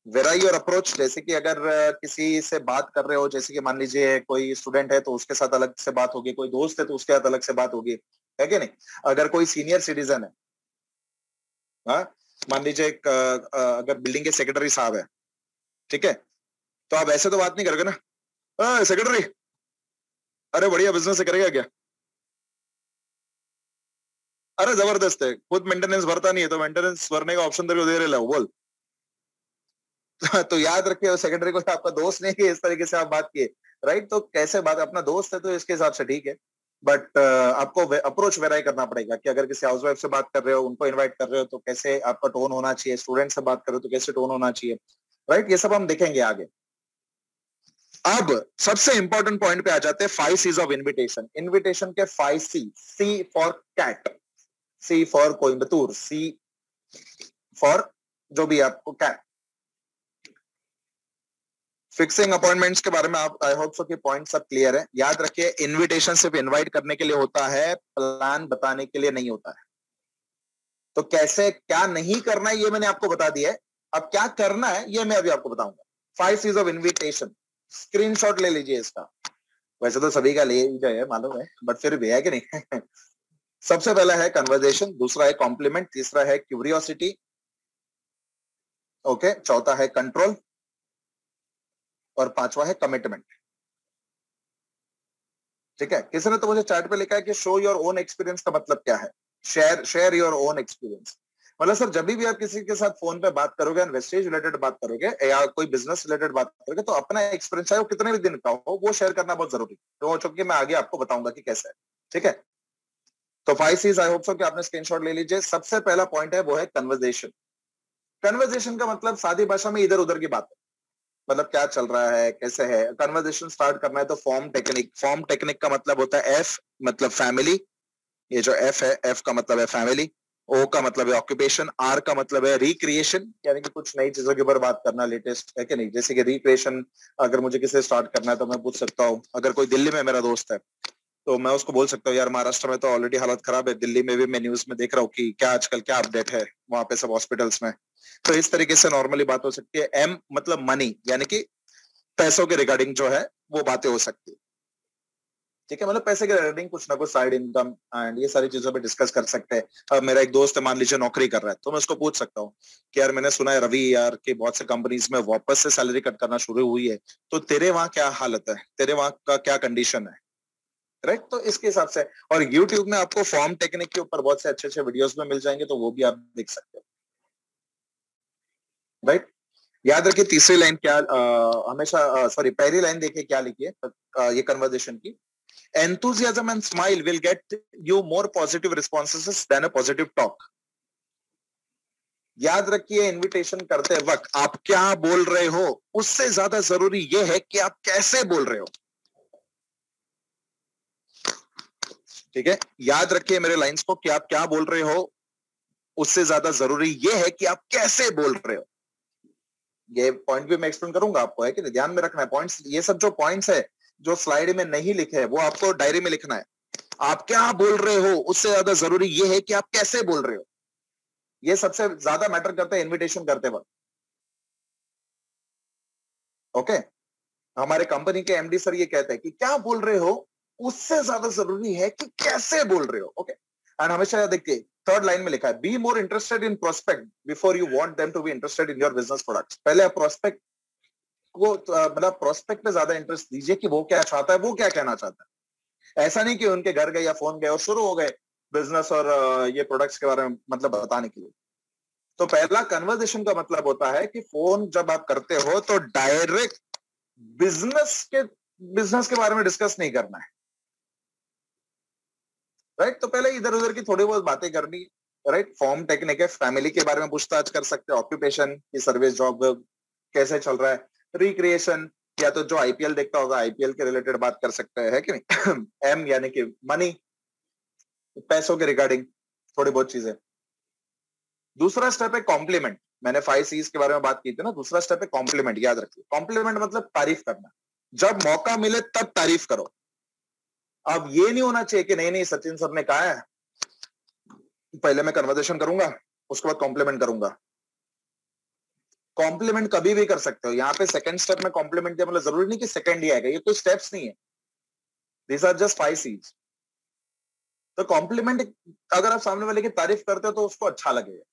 वेराई और अप्रोच। जैसे कि अगर किसी से बात कर रहे हो, जैसे कि मान लीजिए कोई स्टूडेंट है तो उसके साथ अलग से बात होगी, कोई दोस्त है तो उसके साथ अलग से बात होगी, है कि नहीं? अगर कोई सीनियर सिटीजन है, हाँ, मान लीजिए अगर बिल्डिंग के सेक्रेटरी साहब है, ठीक है, तो आप ऐसे तो बात नहीं करोगे ना, सेक्रेटरी अरे बढ़िया बिजनेस करेगा क्या? अरे जबरदस्त है, खुद मेंटेनेंस भरता नहीं है तो मेंटेनेंस भरने का ऑप्शन तेरे को दे रहे, बोल। तो याद रखिए, सेक्रेटरी को आपका दोस्त नहीं है, इस तरीके से आप बात किए, राइट? तो कैसे बात, अपना दोस्त है तो इसके हिसाब से ठीक है, बट आपको अप्रोच वेराई करना पड़ेगा कि अगर किसी हाउसवाइफ से बात कर रहे हो, उनको इनवाइट कर रहे हो तो कैसे आपका टोन होना चाहिए, स्टूडेंट से बात कर रहे हो तो कैसे टोन होना चाहिए, राइट? ये सब हम देखेंगे आगे। अब सबसे इंपॉर्टेंट पॉइंट पे आ जाते हैं, 5 C's ऑफ इनविटेशन। इनविटेशन के 5 C। C for cat, C for Coimbatore, C for जो भी आपको कैट। फिक्सिंग अपॉइंटमेंट्स के बारे में आप, आई होप सो कि पॉइंट सब क्लियर है। याद रखिए, इनविटेशन सिर्फ इनवाइट करने के लिए होता है, प्लान बताने के लिए नहीं होता है। तो कैसे क्या नहीं करना है ये मैंने आपको बता दिया है, अब क्या करना है ये मैं अभी आपको बताऊंगा। 5 C's ऑफ इनविटेशन, स्क्रीनशॉट ले लीजिए इसका। वैसे तो सभी का ले ही गए मालूम है, बट फिर भी है कि नहीं? सबसे पहला है कन्वर्जेशन, दूसरा है कॉम्प्लीमेंट, तीसरा है क्यूरियोसिटी, ओके, चौथा है कंट्रोल, और पांचवा है कमिटमेंट। ठीक है, किसी ने तो मुझे चैट पे लिखा है कि शो योर ओन एक्सपीरियंस का मतलब क्या है? Share share your own experience. मतलब सर, जब भी आप किसी के साथ फोन पे बात करोगे, इन्वेस्टेज रिलेटेड बात करोगे या कोई बिजनेस रिलेटेड बात करोगे, तो अपना एक्सपीरियंस चाहे वो कितने भी दिन का हो, वो शेयर करना बहुत जरूरी है। तो चूंकि मैं आगे आपको बताऊंगा कि कैसे है, ठीक है? तो 5 C's, आई होप सो कि आपने स्क्रीनशॉट ले लीजिए। सबसे पहला पॉइंट है वो है कन्वर्जेशन। कन्वर्जेशन का मतलब सादी भाषा में इधर उधर की बात है, मतलब क्या चल रहा है, कैसे है। कन्वर्सेशन स्टार्ट करना है तो फॉर्म टेक्निक, फॉर्म टेक्निक का मतलब होता है एफ, मतलब फैमिली। ये जो एफ है, एफ का मतलब है फैमिली। ओ का मतलब है ऑक्यूपेशन, आर का मतलब है रिक्रिएशन, यानी कि कुछ नई चीजों के ऊपर बात करना, लेटेस्ट, है कि नहीं? जैसे कि रिक्रिएशन, अगर मुझे किसे स्टार्ट करना है तो मैं पूछ सकता हूँ, अगर कोई दिल्ली में मेरा दोस्त है तो मैं उसको बोल सकता हूँ यार महाराष्ट्र में तो ऑलरेडी हालत खराब है, दिल्ली में भी मैं न्यूज में देख रहा हूँ कि क्या आजकल क्या अपडेट है वहां पे सब हॉस्पिटल्स में। तो इस तरीके से नॉर्मली बात हो सकती है। एम मतलब मनी, यानी कि पैसों के रिगार्डिंग जो है वो बातें हो सकती है। ठीक है, मतलब पैसे के रिगार्डिंग कुछ ना कुछ साइड इनकम एंड ये सारी चीजों पे डिस्कस कर सकते हैं। अब मेरा एक दोस्त है, मान लीजिए नौकरी कर रहा है, तो मैं उसको पूछ सकता हूँ कि यार मैंने सुना है रवि यार कि बहुत से कंपनीज में वापस से सैलरी कट करना शुरू हुई है, तो तेरे वहां क्या हालत है, तेरे वहां का क्या कंडीशन है, राइट? तो इसके हिसाब से, और यूट्यूब में आपको फॉर्म टेक्निक के ऊपर बहुत से अच्छे अच्छे वीडियोस में मिल जाएंगे, तो वो भी आप देख सकते हो, राइट? याद रखिए तीसरी लाइन क्या, हमेशा सॉरी पहली लाइन देखिए क्या लिखी है ये कन्वर्सेशन की। enthusiasm and smile will get you more positive responses than a positive talk. याद रखिए इनविटेशन करते वक्त आप क्या बोल रहे हो उससे ज्यादा जरूरी यह है कि आप कैसे बोल रहे हो। ठीक है, याद रखिए मेरे लाइंस को कि आप क्या बोल रहे हो उससे ज्यादा जरूरी यह है कि आप कैसे बोल रहे हो। ये पॉइंट भी मैं एक्सप्लेन करूंगा आपको, है कि नहीं, ध्यान में रखना है पॉइंट्स। ये सब जो पॉइंट्स है जो स्लाइड में नहीं लिखे हैं वो आपको डायरी में लिखना है। आप क्या बोल रहे हो उससे ज्यादा जरूरी ये है कि आप कैसे बोल रहे हो। ये सबसे ज्यादा मैटर करता है इनविटेशन करते वक्त। ओके, हमारे कंपनी के एमडी सर ये कहते हैं कि क्या बोल रहे हो उससे ज्यादा जरूरी है कि कैसे बोल रहे हो। ओके, एंड हमेशा याद देखिए थर्ड लाइन में लिखा है be more interested in prospect before you want them to be interested in your business products. पहले आप प्रोस्पेक्ट को मतलब प्रोस्पेक्ट पे ज्यादा इंटरेस्ट दीजिए कि वो क्या चाहता है, वो क्या कहना चाहता है। ऐसा नहीं कि उनके घर गए या फोन गए और शुरू हो गए बिजनेस और ये प्रोडक्ट्स के बारे में मतलब बताने के लिए। तो पहला कन्वर्सेशन का मतलब होता है कि फोन जब आप करते हो तो डायरेक्ट बिजनेस के बारे में डिस्कस नहीं करना है, राइट? तो पहले इधर उधर की थोड़ी बहुत बातें करनी, राइट? फॉर्म टेक्निक है, फैमिली के बारे में पूछताछ कर सकते हैं, ऑक्यूपेशन की, सर्विस जॉब कैसे चल रहा है, रिक्रिएशन, या तो जो आईपीएल देखता होगा आईपीएल के रिलेटेड बात कर सकते हैं, है कि नहीं? एम यानी कि मनी, पैसों के रिगार्डिंग थोड़ी बहुत चीजें। दूसरा स्टेप है कॉम्प्लीमेंट। मैंने 5 सीज के बारे में बात की थी ना, दूसरा स्टेप है कॉम्प्लीमेंट। याद रखिए कॉम्प्लीमेंट मतलब तारीफ करना। जब मौका मिले तब तारीफ करो। अब ये नहीं होना चाहिए कि नहीं नहीं सचिन सर ने कहा है पहले मैं कन्वर्सेशन करूंगा उसके बाद कॉम्प्लीमेंट करूंगा। कॉम्प्लीमेंट कभी भी कर सकते हो। यहाँ पे सेकंड स्टेप में कॉम्प्लीमेंट दिया मतलब जरूरी नहीं कि सेकंड ही आएगा, ये कोई स्टेप्स नहीं है, दीज आर जस्ट 5 सीज। तो कॉम्प्लीमेंट अगर आप सामने वाले की तारीफ करते हो तो उसको अच्छा लगेगा,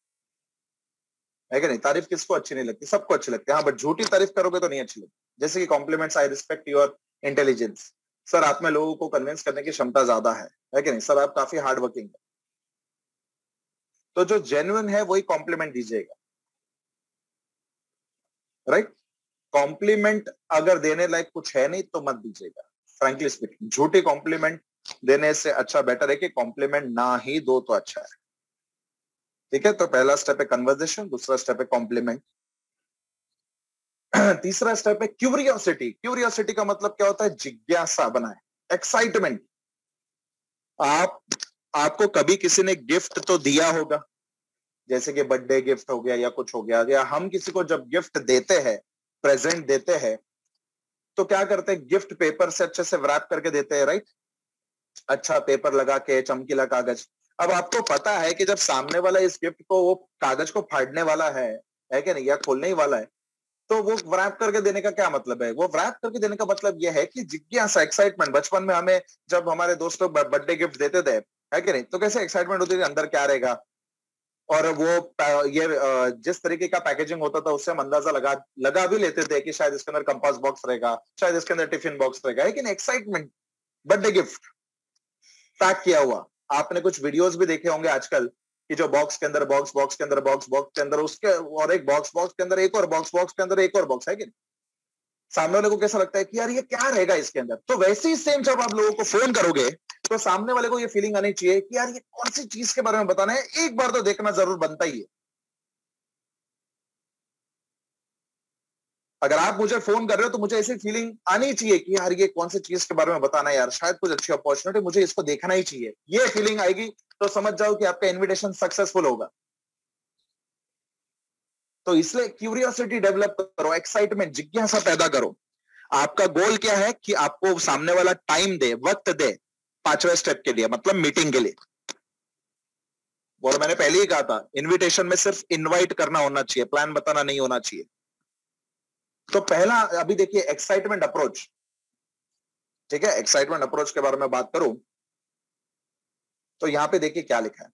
है कि नहीं? तारीफ किसको अच्छी नहीं लगती, सबको अच्छी लगती है। हाँ, बट झूठी तारीफ करोगे तो नहीं अच्छी लगती। जैसे कि compliments, I respect your intelligence. Sir आप में लोगों को कन्विंस करने की क्षमता ज्यादा है कि नहीं? सर आप काफी हार्ड वर्किंग है। तो जो जेन्युइन है वही कॉम्प्लीमेंट दीजिएगा, राइट? कॉम्प्लीमेंट अगर देने लायक कुछ है नहीं तो मत दीजिएगा, फ्रैंकली स्पीकिंग। झूठी कॉम्प्लीमेंट देने से अच्छा बेटर है कि कॉम्प्लीमेंट ना ही दो तो अच्छा है। ठीक है, तो पहला स्टेप है कन्वर्सेशन, दूसरा स्टेप है कॉम्प्लीमेंट, तीसरा स्टेप है क्यूरियोसिटी। क्यूरियोसिटी का मतलब क्या होता है? जिज्ञासा बनाए, एक्साइटमेंट। आप आपको कभी किसी ने गिफ्ट तो दिया होगा, जैसे कि बर्थडे गिफ्ट हो गया या कुछ हो गया, या हम किसी को जब गिफ्ट देते हैं, प्रेजेंट देते हैं, तो क्या करते हैं? गिफ्ट पेपर से अच्छे से रैप करके देते हैं, राइट? अच्छा पेपर लगा के, चमकीला कागज। अब आपको पता है कि जब सामने वाला इस गिफ्ट को, वो कागज को फाड़ने वाला है कि नहीं, या खोलने ही वाला है, तो वो रैप करके देने का क्या मतलब है? वो रैप करके देने का मतलब यह है कि जिज्ञासा, एक्साइटमेंट। बचपन में हमें जब हमारे दोस्त लोग बर्थडे गिफ्ट देते थे, है कि नहीं, तो कैसे एक्साइटमेंट होती थी अंदर क्या रहेगा। और वो ये जिस तरीके का पैकेजिंग होता था उससे हम अंदाजा लगा भी लेते थे कि शायद इसके अंदर कंपास बॉक्स रहेगा, शायद इसके अंदर टिफिन बॉक्स रहेगा, लेकिन एक्साइटमेंट। बर्थडे गिफ्ट पैक किया हुआ, आपने कुछ वीडियोस भी देखे होंगे आजकल कि जो बॉक्स के अंदर बॉक्स, बॉक्स के अंदर बॉक्स, बॉक्स के अंदर उसके और एक बॉक्स, बॉक्स के अंदर एक और बॉक्स, बॉक्स के अंदर एक और बॉक्स, है कि नहीं? सामने वाले को कैसा लगता है कि यार ये क्या रहेगा इसके अंदर। तो वैसे ही सेम जब आप लोगों को फोन करोगे तो सामने वाले को ये फीलिंग आनी चाहिए कि यार ये कौन सी चीज के बारे में बताना है, एक बार तो देखना जरूर बनता ही है। अगर आप मुझे फोन कर रहे हो तो मुझे ऐसी फीलिंग आनी चाहिए कि यार ये कौन सी चीज के बारे में बताना है, यार शायद कुछ अच्छी अपॉर्चुनिटी, मुझे इसको देखना ही चाहिए। ये फीलिंग आएगी तो समझ जाओ कि आपका इनविटेशन सक्सेसफुल होगा। तो इसलिए क्यूरियोसिटी डेवलप करो, एक्साइटमेंट, जिज्ञासा पैदा करो। आपका गोल क्या है कि आपको सामने वाला टाइम दे, वक्त दे, 5वें स्टेप के लिए, मतलब मीटिंग के लिए। और मैंने पहले ही कहा था, इनविटेशन में सिर्फ इनवाइट करना होना चाहिए, प्लान बताना नहीं होना चाहिए। तो पहला अभी देखिए एक्साइटमेंट अप्रोच, ठीक है। एक्साइटमेंट अप्रोच के बारे में बात करूं तो यहां पे देखिए क्या लिखा है।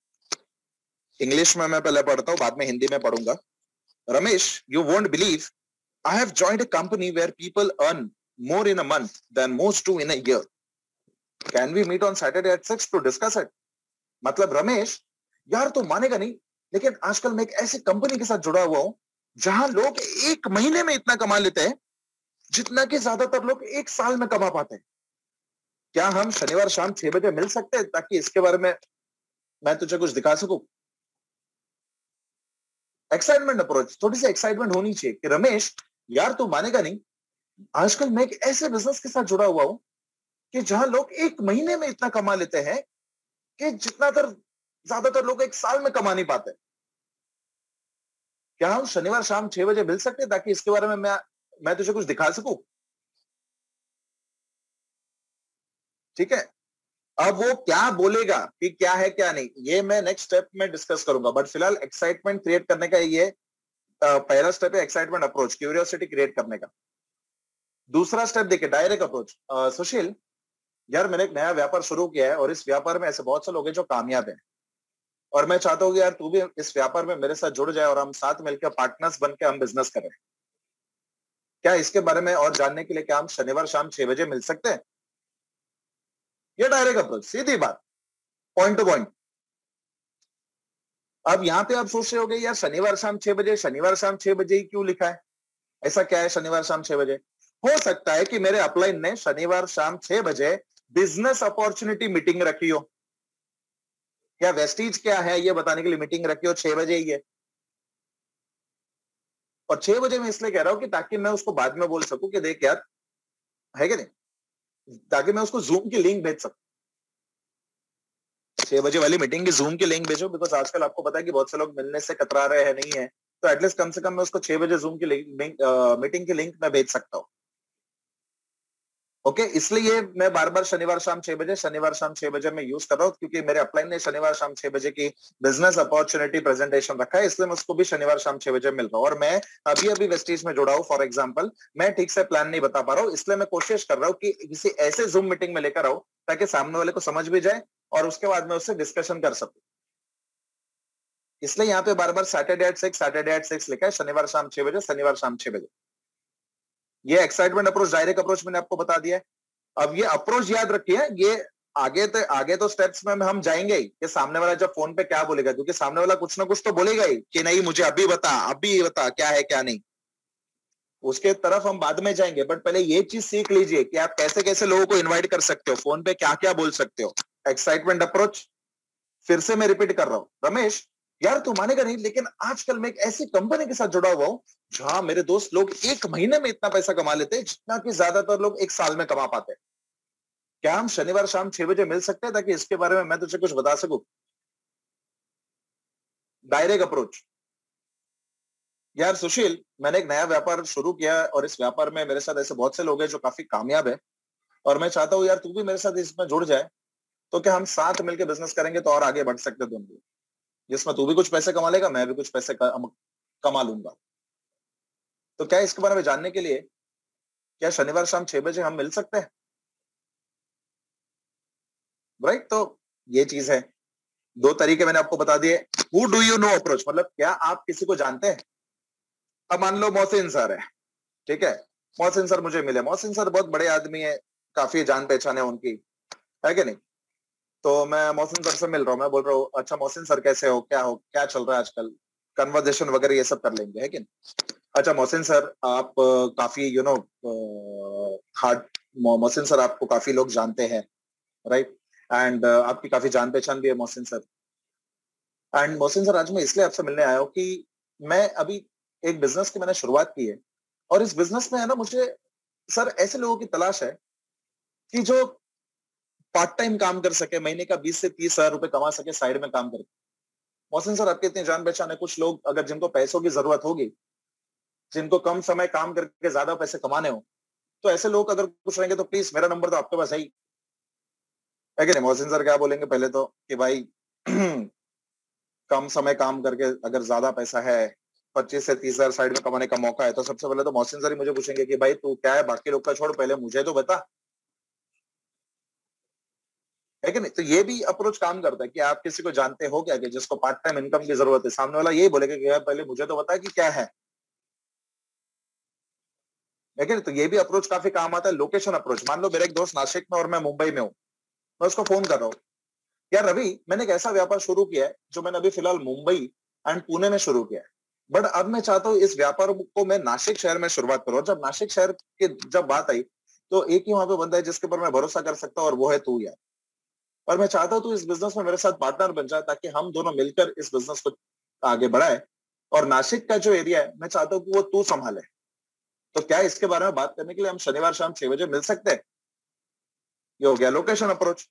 इंग्लिश में मैं पहले पढ़ता हूं, बाद में हिंदी में पढ़ूंगा। Ramesh, you won't believe I have joined a company where people earn more in a month than most do in a year. Can we meet on Saturday at 6 to discuss it. मतलब रमेश, यार तू मानेगा नहीं, लेकिन आजकल मैं एक ऐसी कंपनी के साथ जुड़ा हुआ हूं जहां लोग एक महीने में इतना कमा लेते हैं जितना कि ज्यादातर लोग एक साल में कमा पाते हैं। क्या हम शनिवार शाम 6 बजे मिल सकते हैं ताकि इसके बारे में मैं तुझे कुछ दिखा सकूं। एक्साइटमेंट अप्रोच, थोड़ी सी एक्साइटमेंट होनी चाहिए कि रमेश, यार तू मानेगा नहीं, आजकल मैं एक ऐसे बिजनेस के साथ जुड़ा हुआ हूं कि जहां लोग एक महीने में इतना कमा लेते हैं कि जितना ज्यादातर लोग एक साल में कमा नहीं पाते। क्या हम शनिवार शाम 6 बजे मिल सकते हैं ताकि इसके बारे में मैं तुझे कुछ दिखा सकूं। ठीक है। अब वो क्या बोलेगा कि क्या है क्या नहीं, ये मैं नेक्स्ट स्टेप में डिस्कस करूंगा, बट फिलहाल एक्साइटमेंट क्रिएट करने का ये पहला स्टेप है, एक्साइटमेंट अप्रोच, क्यूरियोसिटी क्रिएट करने का। दूसरा स्टेप देखिए डायरेक्ट अप्रोच। सुशील, यार मैंने एक नया व्यापार शुरू किया है और इस व्यापार में ऐसे बहुत से लोग हैं जो कामयाब हैं, और मैं चाहता हूँ कि यार तू भी इस व्यापार में मेरे साथ जुड़ जाए और हम साथ मिलकर पार्टनर्स बन के हम बिजनेस करें। क्या इसके बारे में और जानने के लिए क्या हम शनिवार शाम 6 बजे मिल सकते हैं। ये डायरेक्ट अप्रोच, सीधी बात, पॉइंट टू पॉइंट। अब यहाँ पे आप सोच रहे होगे यार शनिवार शाम 6 बजे, शनिवार शाम 6 बजे ही क्यों लिखा है, ऐसा क्या है शनिवार शाम 6 बजे। हो सकता है कि मेरे अपलाइन ने शनिवार शाम 6 बजे बिजनेस अपॉर्चुनिटी मीटिंग रखी हो, या वेस्टीज क्या है ये बताने के लिए मीटिंग रखी हो 6 बजे ही है। और 6 बजे मैं इसलिए कह रहा हूं कि ताकि मैं उसको बाद में बोल सकूं कि देख यार, है कि नहीं, ताकि मैं उसको जूम की लिंक भेज सकूं। 6 बजे वाली मीटिंग की जूम की लिंक भेजो, बिकॉज आजकल आपको पता है कि बहुत से लोग मिलने से कतरा रहे हैं, नहीं है, तो एटलीस्ट कम से कम मैं उसको 6 बजे जूम की मीटिंग की लिंक मैं भेज सकता हूँ। ओके, इसलिए मैं बार बार शनिवार शाम 6 बजे, शनिवार शाम 6 बजे मैं यूज कर रहा हूँ, क्योंकि मेरे अपलाइन ने शनिवार शाम 6 बजे की बिजनेस अपॉर्चुनिटी प्रेजेंटेशन रखा है, इसलिए मैं उसको भी शनिवार शाम 6 बजे मिल रहा हूँ। और मैं अभी अभी वेस्टीज में जुड़ा हूँ, फॉर एग्जाम्पल मैं ठीक से प्लान नहीं बता पा रहा हूँ, इसलिए मैं कोशिश कर रहा हूँ कि किसी ऐसे जूम मीटिंग में लेकर आऊं ताकि सामने वाले को समझ भी जाए और उसके बाद में उससे डिस्कशन कर सकूं। इसलिए यहाँ पे बार बार सैटरडे एट 6, सैटरडे एट 6 लिखा है, शनिवार शाम 6 बजे, शनिवार शाम 6 बजे। ये एक्साइटमेंट अप्रोच, डायरेक्ट अप्रोच मैंने आपको बता दिया है। अब ये अप्रोच याद रखिए, ये आगे तो स्टेप्स में हम जाएंगे ही, कि सामने वाला जब फोन पे क्या बोलेगा, क्योंकि सामने वाला कुछ ना कुछ तो बोलेगा ही कि नहीं मुझे अभी बता क्या है क्या नहीं। उसके तरफ हम बाद में जाएंगे, बट पहले ये चीज सीख लीजिए कि आप कैसे कैसे लोगों को इनवाइट कर सकते हो, फोन पे क्या क्या बोल सकते हो। एक्साइटमेंट अप्रोच, फिर से मैं रिपीट कर रहा हूं, रमेश यार तू मानेगा नहीं, लेकिन आजकल मैं एक ऐसी कंपनी के साथ जुड़ा हुआ हूं जहां मेरे दोस्त लोग एक महीने में इतना पैसा कमा लेते हैं जितना कि ज्यादातर लोग एक साल में कमा पाते हैं। क्या हम शनिवार शाम 6 बजे मिल सकते हैं ताकि इसके बारे में मैं तुझे कुछ बता सकूं। डायरेक्ट अप्रोच, यार सुशील, मैंने एक नया व्यापार शुरू किया है और इस व्यापार में मेरे साथ ऐसे बहुत से लोग हैं जो काफी कामयाब है, और मैं चाहता हूँ यार तू भी मेरे साथ इसमें जुड़ जाए, तो क्या हम साथ मिलकर बिजनेस करेंगे तो और आगे बढ़ सकते हैं दोनों, जिसमें तू भी कुछ पैसे कमा लेगा, मैं भी कुछ पैसे कमा लूंगा। तो क्या इसके बारे में जानने के लिए क्या शनिवार शाम 6 बजे हम मिल सकते हैं। राइट, तो ये चीज है। दो तरीके मैंने आपको बता दिए। Who do you know approach, मतलब क्या आप किसी को जानते हैं। अब मान लो मोहसिन सर है, ठीक है, मोहसिन सर मुझे मिले, मोहसिन सर बहुत बड़े आदमी है, काफी जान पहचान है उनकी, है कि नहीं। तो मैं मोहसिन सर से मिल रहा हूँ, मैं बोल रहा हूँ अच्छा मोहसिन सर कैसे हो, क्या चल रहा है आजकल, कन्वर्जेशन वगैरह ये सब कर लेंगे, है कि नहीं। अच्छा मोहसिन सर, आप काफी हार्ड, मोहसिन सर आपको काफी लोग जानते हैं, राइट, एंड आपकी काफी जान पहचान भी है Mohsin sir. And Mohsin sir, आज मैं इसलिए आपसे मिलने आया हूँ कि मैं अभी एक बिजनेस की मैंने शुरुआत की है, और इस बिजनेस में है ना, मुझे सर ऐसे लोगों की तलाश है कि जो पार्ट टाइम काम कर सके, महीने का 20 से 30 हजार रुपए कमा सके साइड में काम करके। मोहसिन सर, आपके इतने जान पहचान है, कुछ लोग अगर जिनको पैसों की जरूरत होगी, जिनको कम समय काम करके ज्यादा पैसे कमाने हो, तो ऐसे लोग अगर कुछ रहेंगे तो प्लीज मेरा नंबर तो आपके पास है ही, है कि नहीं? मोहसिन सर क्या बोलेंगे पहले तो कि भाई कम समय काम करके अगर ज्यादा पैसा है, 25 से 30 हजार साइड में कमाने का मौका है, तो सबसे पहले तो मोहसिन सर ही मुझे पूछेंगे कि भाई तू क्या है, बाकी लोग का छोड़, पहले मुझे तो बता। है कि नहीं? तो ये भी अप्रोच काम करता है कि आप किसी को जानते हो क्या, कि जिसको पार्ट टाइम इनकम की जरूरत है, सामने वाला यही बोलेगा कि यार पहले मुझे तो बता कि क्या है। है कि नहीं? तो ये भी अप्रोच काफी काम आता है। लोकेशन अप्रोच, मान लो मेरा एक दोस्त नासिक में और मैं मुंबई में हूँ, मैं उसको फोन कर रहा हूँ, यार रवि मैंने एक ऐसा व्यापार शुरू किया है जो मैंने अभी फिलहाल मुंबई एंड पुणे में शुरू किया है, बट अब मैं चाहता हूँ इस व्यापार को मैं नासिक शहर में शुरुआत करूँ। और जब नासिक शहर की जब बात आई, तो एक ही वहां पे बंदा है जिसके ऊपर मैं भरोसा कर सकता हूँ, और वो है तू यार। और मैं चाहता हूँ तू इस बिजनेस में मेरे साथ पार्टनर बन जाए, ताकि हम दोनों मिलकर इस बिजनेस को आगे बढ़ाए। और नासिक का जो एरिया है मैं चाहता हूँ कि वो तू संभाले। तो क्या इसके बारे में बात करने के लिए हम शनिवार शाम 6 बजे मिल सकते हैं? ये हो गया लोकेशन अप्रोच।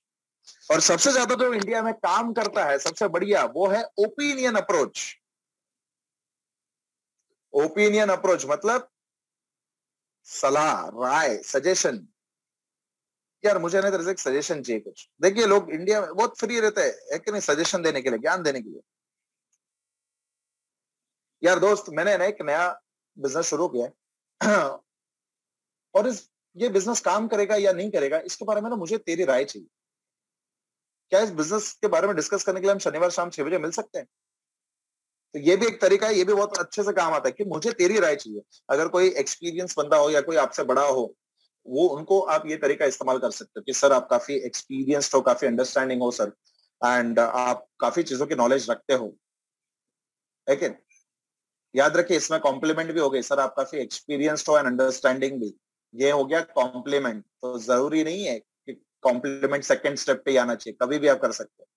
और सबसे ज्यादा जो इंडिया में काम करता है, सबसे बढ़िया, वो है ओपिनियन अप्रोच। ओपिनियन अप्रोच मतलब सलाह, राय, सजेशन। यार मुझे ना तेरे से एक सजेशन चाहिए कुछ। देखिए लोग इंडिया में बहुत फ्री रहते हैं, है कि नहीं, सजेशन देने के लिए, ज्ञान देने के लिए। यार दोस्त, मैंने ना एक नया बिजनेस शुरू किया है और ये बिजनेस काम करेगा या नहीं करेगा, इसके बारे में ना मुझे तेरी राय चाहिए। क्या इस बिजनेस के बारे में डिस्कस करने के लिए हम शनिवार शाम 6 बजे मिल सकते हैं? तो ये भी एक तरीका है, ये भी बहुत अच्छे से काम आता है कि मुझे तेरी राय चाहिए। अगर कोई एक्सपीरियंस बंदा हो या कोई आपसे बड़ा हो, वो उनको आप ये तरीका इस्तेमाल कर सकते हो कि सर आप काफी एक्सपीरियंस्ड हो, काफी अंडरस्टैंडिंग हो सर, एंड आप काफी चीजों की नॉलेज रखते हो। है कि याद रखिए, इसमें कॉम्प्लीमेंट भी हो गई, सर आप काफी एक्सपीरियंस्ड हो एंड अंडरस्टैंडिंग भी। ये हो गया कॉम्प्लीमेंट। तो जरूरी नहीं है कि कॉम्प्लीमेंट सेकंड स्टेप पे ही आना चाहिए, कभी भी आप कर सकते हो।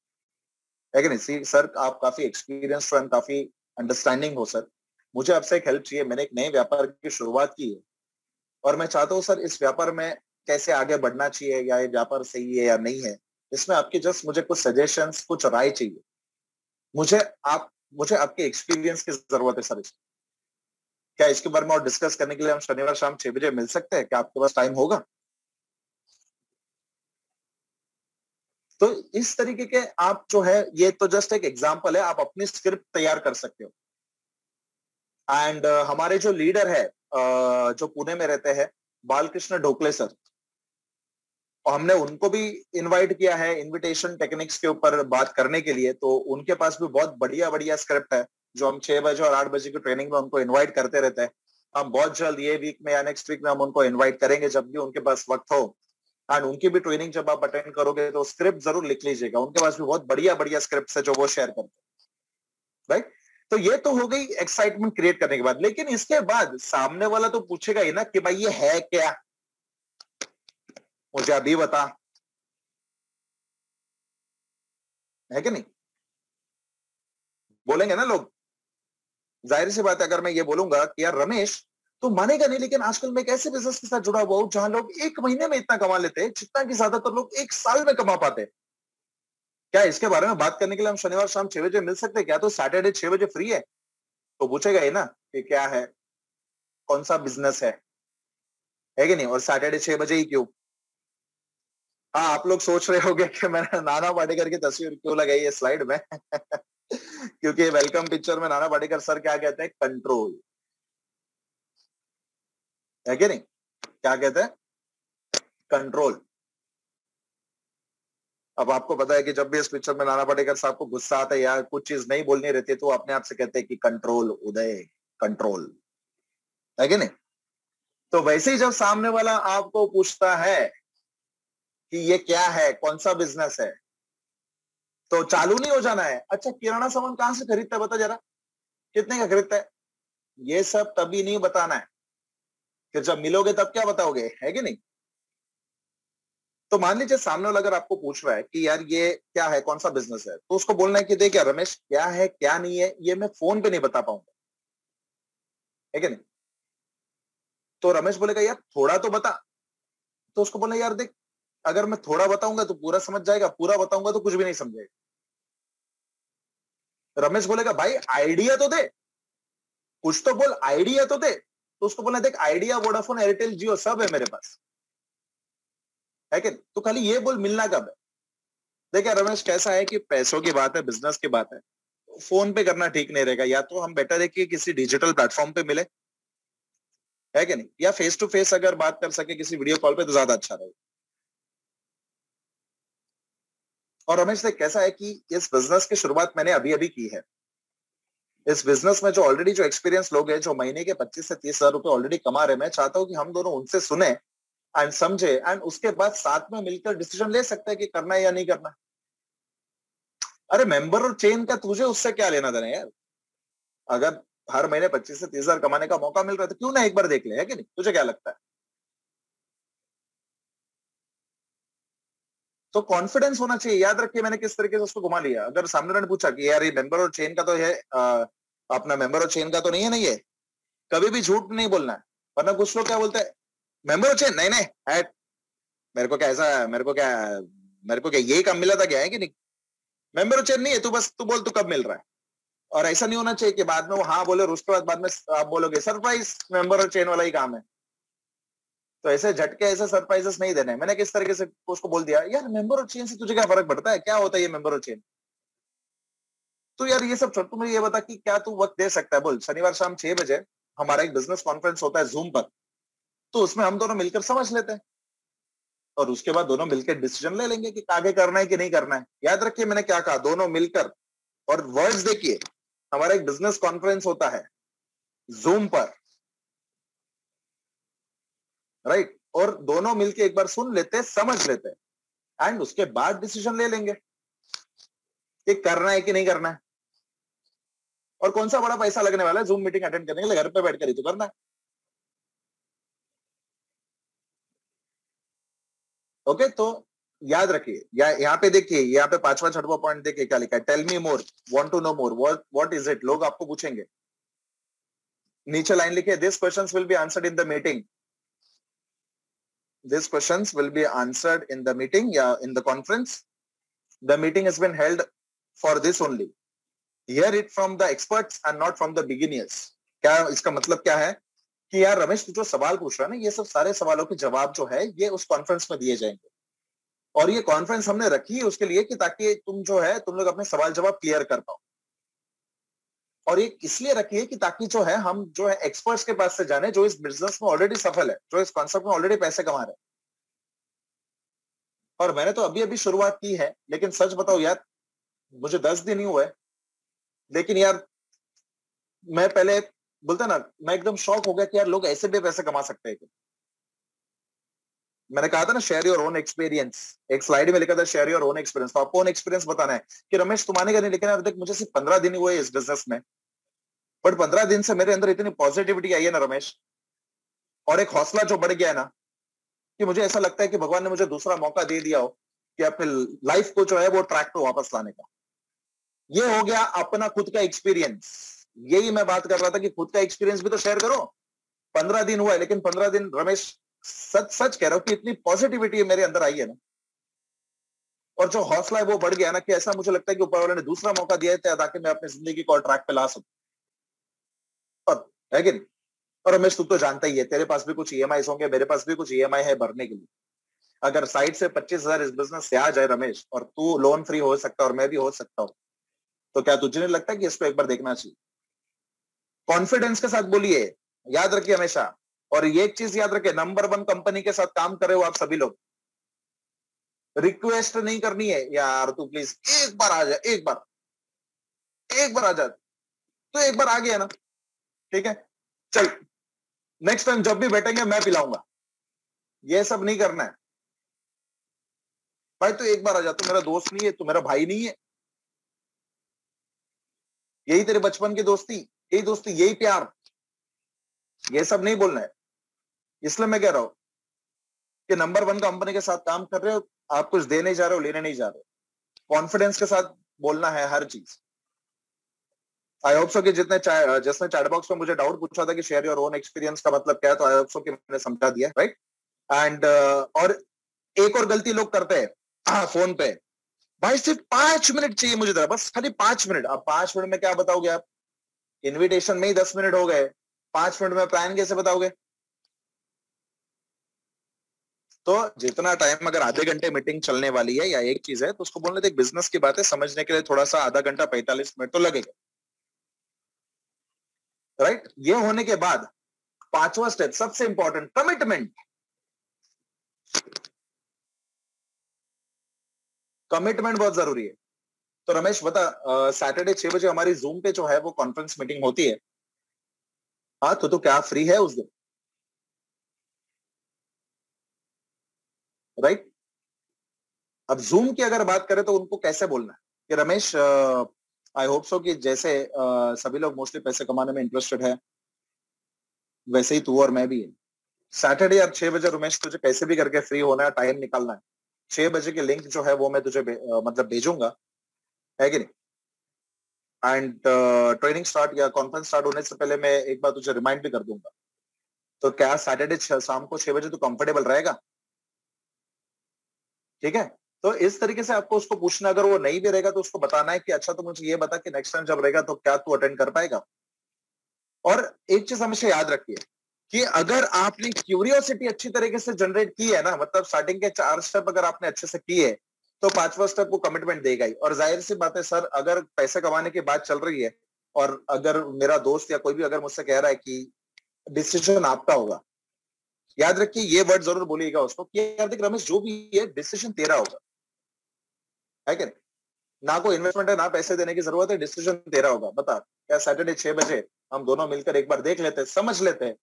है कि नहीं? सर आप काफी एक्सपीरियंस्ड एंड काफी अंडरस्टैंडिंग हो सर, मुझे आपसे एक हेल्प चाहिए। मैंने एक नए व्यापार की शुरुआत की है, और मैं चाहता हूँ सर इस व्यापार में कैसे आगे बढ़ना चाहिए, या ये व्यापार सही है या नहीं है, इसमें आपकी जस्ट मुझे कुछ सजेशंस, कुछ राय चाहिए। मुझे आप मुझे आपके एक्सपीरियंस की जरूरत है सर इसमें। क्या इसके बारे में और डिस्कस करने के लिए हम शनिवार शाम 6 बजे मिल सकते हैं? क्या आपके पास टाइम होगा? तो इस तरीके के आप जो है, ये तो जस्ट एक एग्जाम्पल है, आप अपनी स्क्रिप्ट तैयार कर सकते हो। एंड हमारे जो लीडर है, जो पुणे में रहते हैं, बालकृष्ण ढोकले सर, और हमने उनको भी इनवाइट किया है इनविटेशन टेक्निक्स के ऊपर बात करने के लिए। तो उनके पास भी बहुत बढ़िया बढ़िया स्क्रिप्ट है, जो हम 6 बजे और 8 बजे की ट्रेनिंग में उनको इनवाइट करते रहते हैं। हम बहुत जल्द ये वीक में या नेक्स्ट वीक में हम उनको इनवाइट करेंगे, जब भी उनके पास वक्त हो। एंड उनकी भी ट्रेनिंग जब आप अटेंड करोगे, तो स्क्रिप्ट जरूर लिख लीजिएगा, उनके पास भी बहुत बढ़िया बढ़िया स्क्रिप्ट है जो वो शेयर करते हैं। राइट? तो ये तो हो गई एक्साइटमेंट क्रिएट करने के बाद, लेकिन इसके बाद सामने वाला तो पूछेगा ही ना कि भाई ये है क्या, मुझे अभी बता। है कि नहीं? बोलेंगे ना लोग। जाहिर सी बात है, अगर मैं ये बोलूंगा कि यार रमेश, तो मानेगा नहीं, लेकिन आजकल मैं एक ऐसे बिजनेस के साथ जुड़ा हुआ हूं जहां लोग एक महीने में इतना कमा लेते हैं जितना कि ज्यादातर लोग एक साल में कमा पाते हैं। क्या इसके बारे में बात करने के लिए हम शनिवार शाम 6 बजे मिल सकते हैं? क्या तो सैटरडे 6 बजे फ्री है? तो पूछेगा ही ना कि क्या है, कौन सा बिजनेस है कि नहीं, और सैटरडे 6 बजे ही क्यों? हाँ, आप लोग सोच रहे होंगे कि मैंने नाना पाटेकर की तस्वीर क्यों लगाई है स्लाइड में क्योंकि वेलकम पिक्चर में नाना पाटेकर सर क्या कहते हैं, कंट्रोल। है कि नहीं? क्या कहते हैं? कंट्रोल। अब आपको पता है कि जब भी इस पिक्चर में नाना पाटेकर साहब को गुस्सा आता है या कुछ चीज नहीं बोलनी रहती, तो वो अपने आप से कहते हैं कि कंट्रोल उदय, कंट्रोल। है कि नहीं? तो वैसे ही जब सामने वाला आपको पूछता है कि ये क्या है, कौन सा बिजनेस है, तो चालू नहीं हो जाना है। अच्छा, किराना सामान कहाँ से खरीदता है बता जरा, कितने का खरीदता है, ये सब तभी नहीं बताना है। फिर जब मिलोगे तब क्या बताओगे? है कि नहीं? तो मान लीजिए सामने वाला अगर आपको पूछ रहा है कि यार ये क्या है, कौन सा बिजनेस है, तो उसको बोलना है कि देख यार रमेश, क्या है क्या नहीं है ये मैं फोन पे नहीं बता पाऊंगा। है कि नहीं? तो रमेश बोलेगा यार थोड़ा तो बता। तो उसको बोलना यार देख, अगर मैं थोड़ा बताऊंगा तो पूरा समझ जाएगा, पूरा बताऊंगा तो कुछ भी नहीं समझेगा। रमेश बोलेगा भाई आइडिया तो दे, कुछ तो बोल, आइडिया तो दे। तो उसको बोलना देख, आइडिया वोडाफोन एयरटेल जियो सब है मेरे पास। है कि नहीं? तो खाली ये बोल मिलना कब है। देखिए रमेश, कैसा है कि पैसों की बात है, बिजनेस की बात है, फोन पे करना ठीक नहीं रहेगा। या तो हम बेटर है कि किसी डिजिटल प्लेटफॉर्म पे मिले, है कि नहीं, या फेस टू फेस अगर बात कर सके किसी वीडियो कॉल पे तो ज्यादा अच्छा रहेगा। और रमेश देख, कैसा है कि इस बिजनेस की शुरुआत मैंने अभी अभी की है। इस बिजनेस में जो ऑलरेडी जो एक्सपीरियंस लोग हैं, जो महीने के 25 से 30 हजार रुपए ऑलरेडी कमा रहे हैं, मैं चाहता हूँ कि हम दोनों उनसे सुने एंड समझे एंड उसके बाद साथ में मिलकर डिसीजन ले सकते हैं कि करना है या नहीं करना। अरे मेंबर और चेन का तुझे उससे क्या लेना देना यार। अगर हर महीने 25 से 30 हजार कमाने का मौका मिल रहा है तो क्यों ना एक बार देख ले, है कि नहीं, तुझे क्या लगता है? तो कॉन्फिडेंस होना चाहिए। याद रखिए मैंने किस तरीके से उसको घुमा लिया। अगर सामने वाले ने पूछा कि यार ये मेंबर और चेन का तो है, अपना मेंबर और चेन का तो नहीं है, नहीं है, कभी भी झूठ नहीं बोलना है। वरना कुछ लोग क्या बोलते हैं, मेंबर और चेन नहीं नहीं है, मेरे को क्या ऐसा, मेरे को क्या यही काम मिला था क्या, है कि नहीं? मेंबर और चेन नहीं है, तू बस तू बोल तू कब मिल रहा है। और ऐसा नहीं होना चाहिए कि बाद में वो हाँ बोले और उसके बाद में आप बोलोगे सरप्राइज मेंबर और चेन वाला ही काम है। तो ऐसे झटके, ऐसे सरप्राइजेस नहीं देने। मैंने किस तरीके से उसको बोल दिया, यार मेंबर और चेन से तुझे क्या फर्क पड़ता है, क्या होता है ये मेंबर और चेन। तो यार ये सब छोड़, तू मुझे ये बता कि क्या तू वक्त दे सकता है, बोल। शनिवार शाम 6 बजे हमारा एक बिजनेस कॉन्फ्रेंस होता है जूम पर, तो उसमें हम दोनों मिलकर समझ लेते हैं और उसके बाद दोनों मिलकर डिसीजन ले लेंगे कि आगे करना है कि नहीं करना है। याद रखिए मैंने क्या कहा, दोनों मिलकर। और वर्ड्स देखिए, हमारा एक बिजनेस कॉन्फ्रेंस होता है जूम पर, राइट, और दोनों मिलकर एक बार सुन लेते हैं, समझ लेते हैं एंड उसके बाद डिसीजन ले लेंगे कि करना है कि नहीं करना है। और कौन सा बड़ा पैसा लगने वाला है जूम मीटिंग अटेंड करने के लिए, घर पे बैठ कर ही तो करना है। ओके, तो याद रखिए, यहाँ पे देखिए, यहाँ पे 5वां 6वां पॉइंट देखिए क्या लिखा है, tell me more, want to know more, what is it, लोग आपको पूछेंगे। नीचे लाइन लिखिए, this questions will be answered in the meeting, this questions will be answered in the meeting या in the conference, the meeting has been held for this only, hear it from the experts and not from the beginners. क्या इसका मतलब क्या है कि यार रमेश, तू जो सवाल पूछ रहा है ना, ये सब सारे सवालों के जवाब जो है ये उस कॉन्फ्रेंस में दिए जाएंगे। और ये कॉन्फ्रेंस हमने रखी है उसके लिए कि ताकि तुम जो है तुम लोग अपने सवाल जवाब क्लियर कर पाओ। और ये इसलिए रखी है कि ताकि जो है हम जो है एक्सपर्ट्स के पास से जाने, जो इस बिजनेस में ऑलरेडी सफल है, जो इस कॉन्सेप्ट में ऑलरेडी पैसे कमा रहे हैं। और मैंने तो अभी अभी शुरुआत की है, लेकिन सच बताओ यार, मुझे 10 दिन ही हुए, लेकिन यार मैं पहले बोलता ना, मैं एकदम शॉक हो गया कि यार लोग ऐसे भी पैसे कमा सकते हैं। मैंने कहा था ना शेयर योर ओन एक्सपीरियंस, एक स्लाइड में लिखा था शेयर योर ओन एक्सपीरियंस, तो आपको ओन एक्सपीरियंस बताना है कि रमेश तुम मानेगा नहीं, लेकिन यार देख मुझे सिर्फ 15 दिन हुए इस बिजनेस में, बट 15 दिन से मेरे अंदर इतनी पॉजिटिविटी आई है ना रमेश, और एक हौसला जो बढ़ गया है ना, कि मुझे ऐसा लगता है कि भगवान ने मुझे दूसरा मौका दे दिया हो कि अपने लाइफ को जो है वो ट्रैक पे वापस लाने का। ये हो गया अपना खुद का एक्सपीरियंस। यही मैं बात कर रहा था कि खुद का एक्सपीरियंस भी तो शेयर करो। 15 दिन हुआ है, लेकिन 15 दिन रमेश, सच सच कह रहा हूँ कि इतनी पॉजिटिविटी मेरे अंदर आई है ना, और जो हौसला है वो बढ़ गया ना, कि ऐसा मुझे लगता है कि ऊपर वाले ने दूसरा मौका दिया है ताकि मैं अपनी जिंदगी को ट्रैक पे ला सकूं। और है कि नहीं? और रमेश तू तो जानता ही है, तेरे पास भी कुछ ईएमआई होंगे, मेरे पास भी कुछ ईएमआई है भरने के लिए। अगर साइड से 25 हजार इस बिजनेस से आ जाए रमेश, और तू लोन फ्री हो सकता है और मैं भी हो सकता हूँ, तो क्या तुझे नहीं लगता कि इसको एक बार देखना चाहिए? कॉन्फिडेंस के साथ बोलिए, याद रखिए हमेशा। और ये एक चीज याद रखिए, नंबर 1 कंपनी के साथ काम कर रहे हो आप सभी लोग, रिक्वेस्ट नहीं करनी है यार, तू प्लीज एक बार आ जा, एक बार आ जा, तो एक बार आ गया ना, ठीक है, चल नेक्स्ट टाइम जब भी बैठेंगे मैं पिलाऊंगा। ये सब नहीं करना है भाई, तू एक बार आ जा, तू मेरा दोस्त नहीं है, तू मेरा भाई नहीं है, यही तेरे बचपन की दोस्ती, यही दोस्ती, यही प्यार, ये सब नहीं बोलना है। इसलिए मैं कह रहा हूं कि नंबर 1 कंपनी के साथ काम कर रहे हो, आप कुछ दे नहीं जा रहे हो, लेने नहीं जा रहे हो, कॉन्फिडेंस के साथ बोलना है हर चीज। आई होप सो कि जिसने चैट बॉक्स में मुझे डाउट पूछा था कि शेयर योर ओन एक्सपीरियंस का मतलब क्या है, तो आई होप सो कि मैंने समझा दिया, राइट। एंड और एक और गलती लोग करते हैं फोन पे, भाई सिर्फ 5 मिनट चाहिए मुझे तरह, बस खाली 5 मिनट। अब 5 मिनट में क्या बताओगे आप? इनविटेशन में ही 10 मिनट हो गए, 5 मिनट में प्लान कैसे बताओगे? तो जितना टाइम, अगर आधे घंटे मीटिंग चलने वाली है या एक चीज है, तो उसको बोलने दे बिजनेस की बात है, समझने के लिए थोड़ा सा आधा घंटा 45 मिनट तो लगेगा, राइट? ये होने के बाद पांचवा स्टेप सबसे इंपॉर्टेंट, कमिटमेंट। कमिटमेंट बहुत जरूरी है। तो रमेश बता, सैटरडे 6 बजे हमारी जूम पे जो है वो कॉन्फ्रेंस मीटिंग होती है। हाँ, तो क्या फ्री है उस दिन? राइट? अब जूम की अगर बात करें तो उनको कैसे बोलना है कि रमेश, आई होप सो कि जैसे सभी लोग मोस्टली पैसे कमाने में इंटरेस्टेड है, वैसे ही तू और मैं भी है। सैटरडे अब 6 बजे रमेश तुझे कैसे भी करके फ्री होना है, टाइम निकालना है। 6 बजे की लिंक जो है वो मैं तुझे मतलब भेजूंगा, है कि नहीं? एंड ट्रेनिंग स्टार्ट या कॉन्फ्रेंस स्टार्ट होने से पहले मैं एक बार तुझे रिमाइंड भी कर दूंगा। तो क्या सैटरडे शाम को 6 बजे तू कंफर्टेबल रहेगा? ठीक है। तो इस तरीके से आपको उसको पूछना, अगर वो नहीं भी रहेगा तो उसको बताना है कि अच्छा तो मुझे ये बता कि नेक्स्ट टाइम जब रहेगा तो क्या तू अटेंड कर पाएगा। और एक चीज हमेशा याद रखिए कि अगर आपने क्यूरियोसिटी अच्छी तरीके से जनरेट की है ना, मतलब स्टार्टिंग के 4 स्टेप अगर आपने अच्छे से किए, तो पांचवा स्टेप वो कमिटमेंट देगा ही। और जाहिर सी बात है सर, अगर पैसे कमाने की बात चल रही है और अगर मेरा दोस्त या कोई भी अगर मुझसे कह रहा है कि डिसीजन आपका होगा, याद रखिए ये वर्ड जरूर बोलिएगा उसको कि यार देख रमेश, जो भी है डिसीजन तेरा होगा, है कि नहीं? ना कोई इन्वेस्टमेंट है, ना पैसे देने की जरूरत है, डिसीजन तेरा होगा। बता, क्या सैटरडे 6 बजे हम दोनों मिलकर एक बार देख लेते हैं, समझ लेते हैं,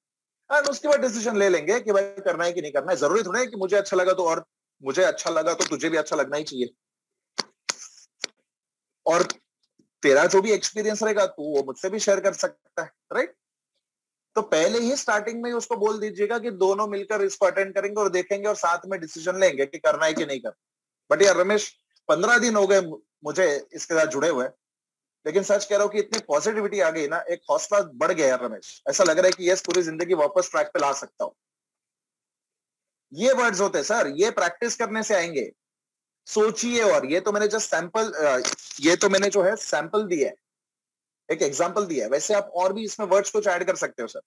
एंड उसके बाद डिसीजन ले लेंगे कि भाई करना है कि नहीं करना है। जरूरी थोड़ा है कि मुझे अच्छा लगा तो, और मुझे अच्छा लगा तो तुझे भी अच्छा लगना ही चाहिए। और तेरा जो भी एक्सपीरियंस रहेगा तू वो मुझसे भी शेयर कर सकता है, राइट? तो पहले ही स्टार्टिंग में ही उसको बोल दीजिएगा कि दोनों मिलकर इसको अटेंड करेंगे और देखेंगे और साथ में डिसीजन लेंगे कि करना है कि नहीं करना। बट यार रमेश, 15 दिन हो गए मुझे इसके साथ जुड़े हुए, लेकिन सच कह रहा हूँ कि इतनी पॉजिटिविटी आ गई ना, एक हौसला बढ़ गया यार रमेश। ऐसा लग रहा है कि यस, पूरी जिंदगी वापस ट्रैक पे ला सकता हूँ। ये वर्ड्स होते हैं सर, ये प्रैक्टिस करने से आएंगे। सोचिए। और ये तो मैंने जस्ट सैंपल, ये तो मैंने जो है सैंपल दिया है, एक एग्जांपल दिया है। वैसे आप और भी इसमें वर्ड्स कुछ ऐड कर सकते हो सर,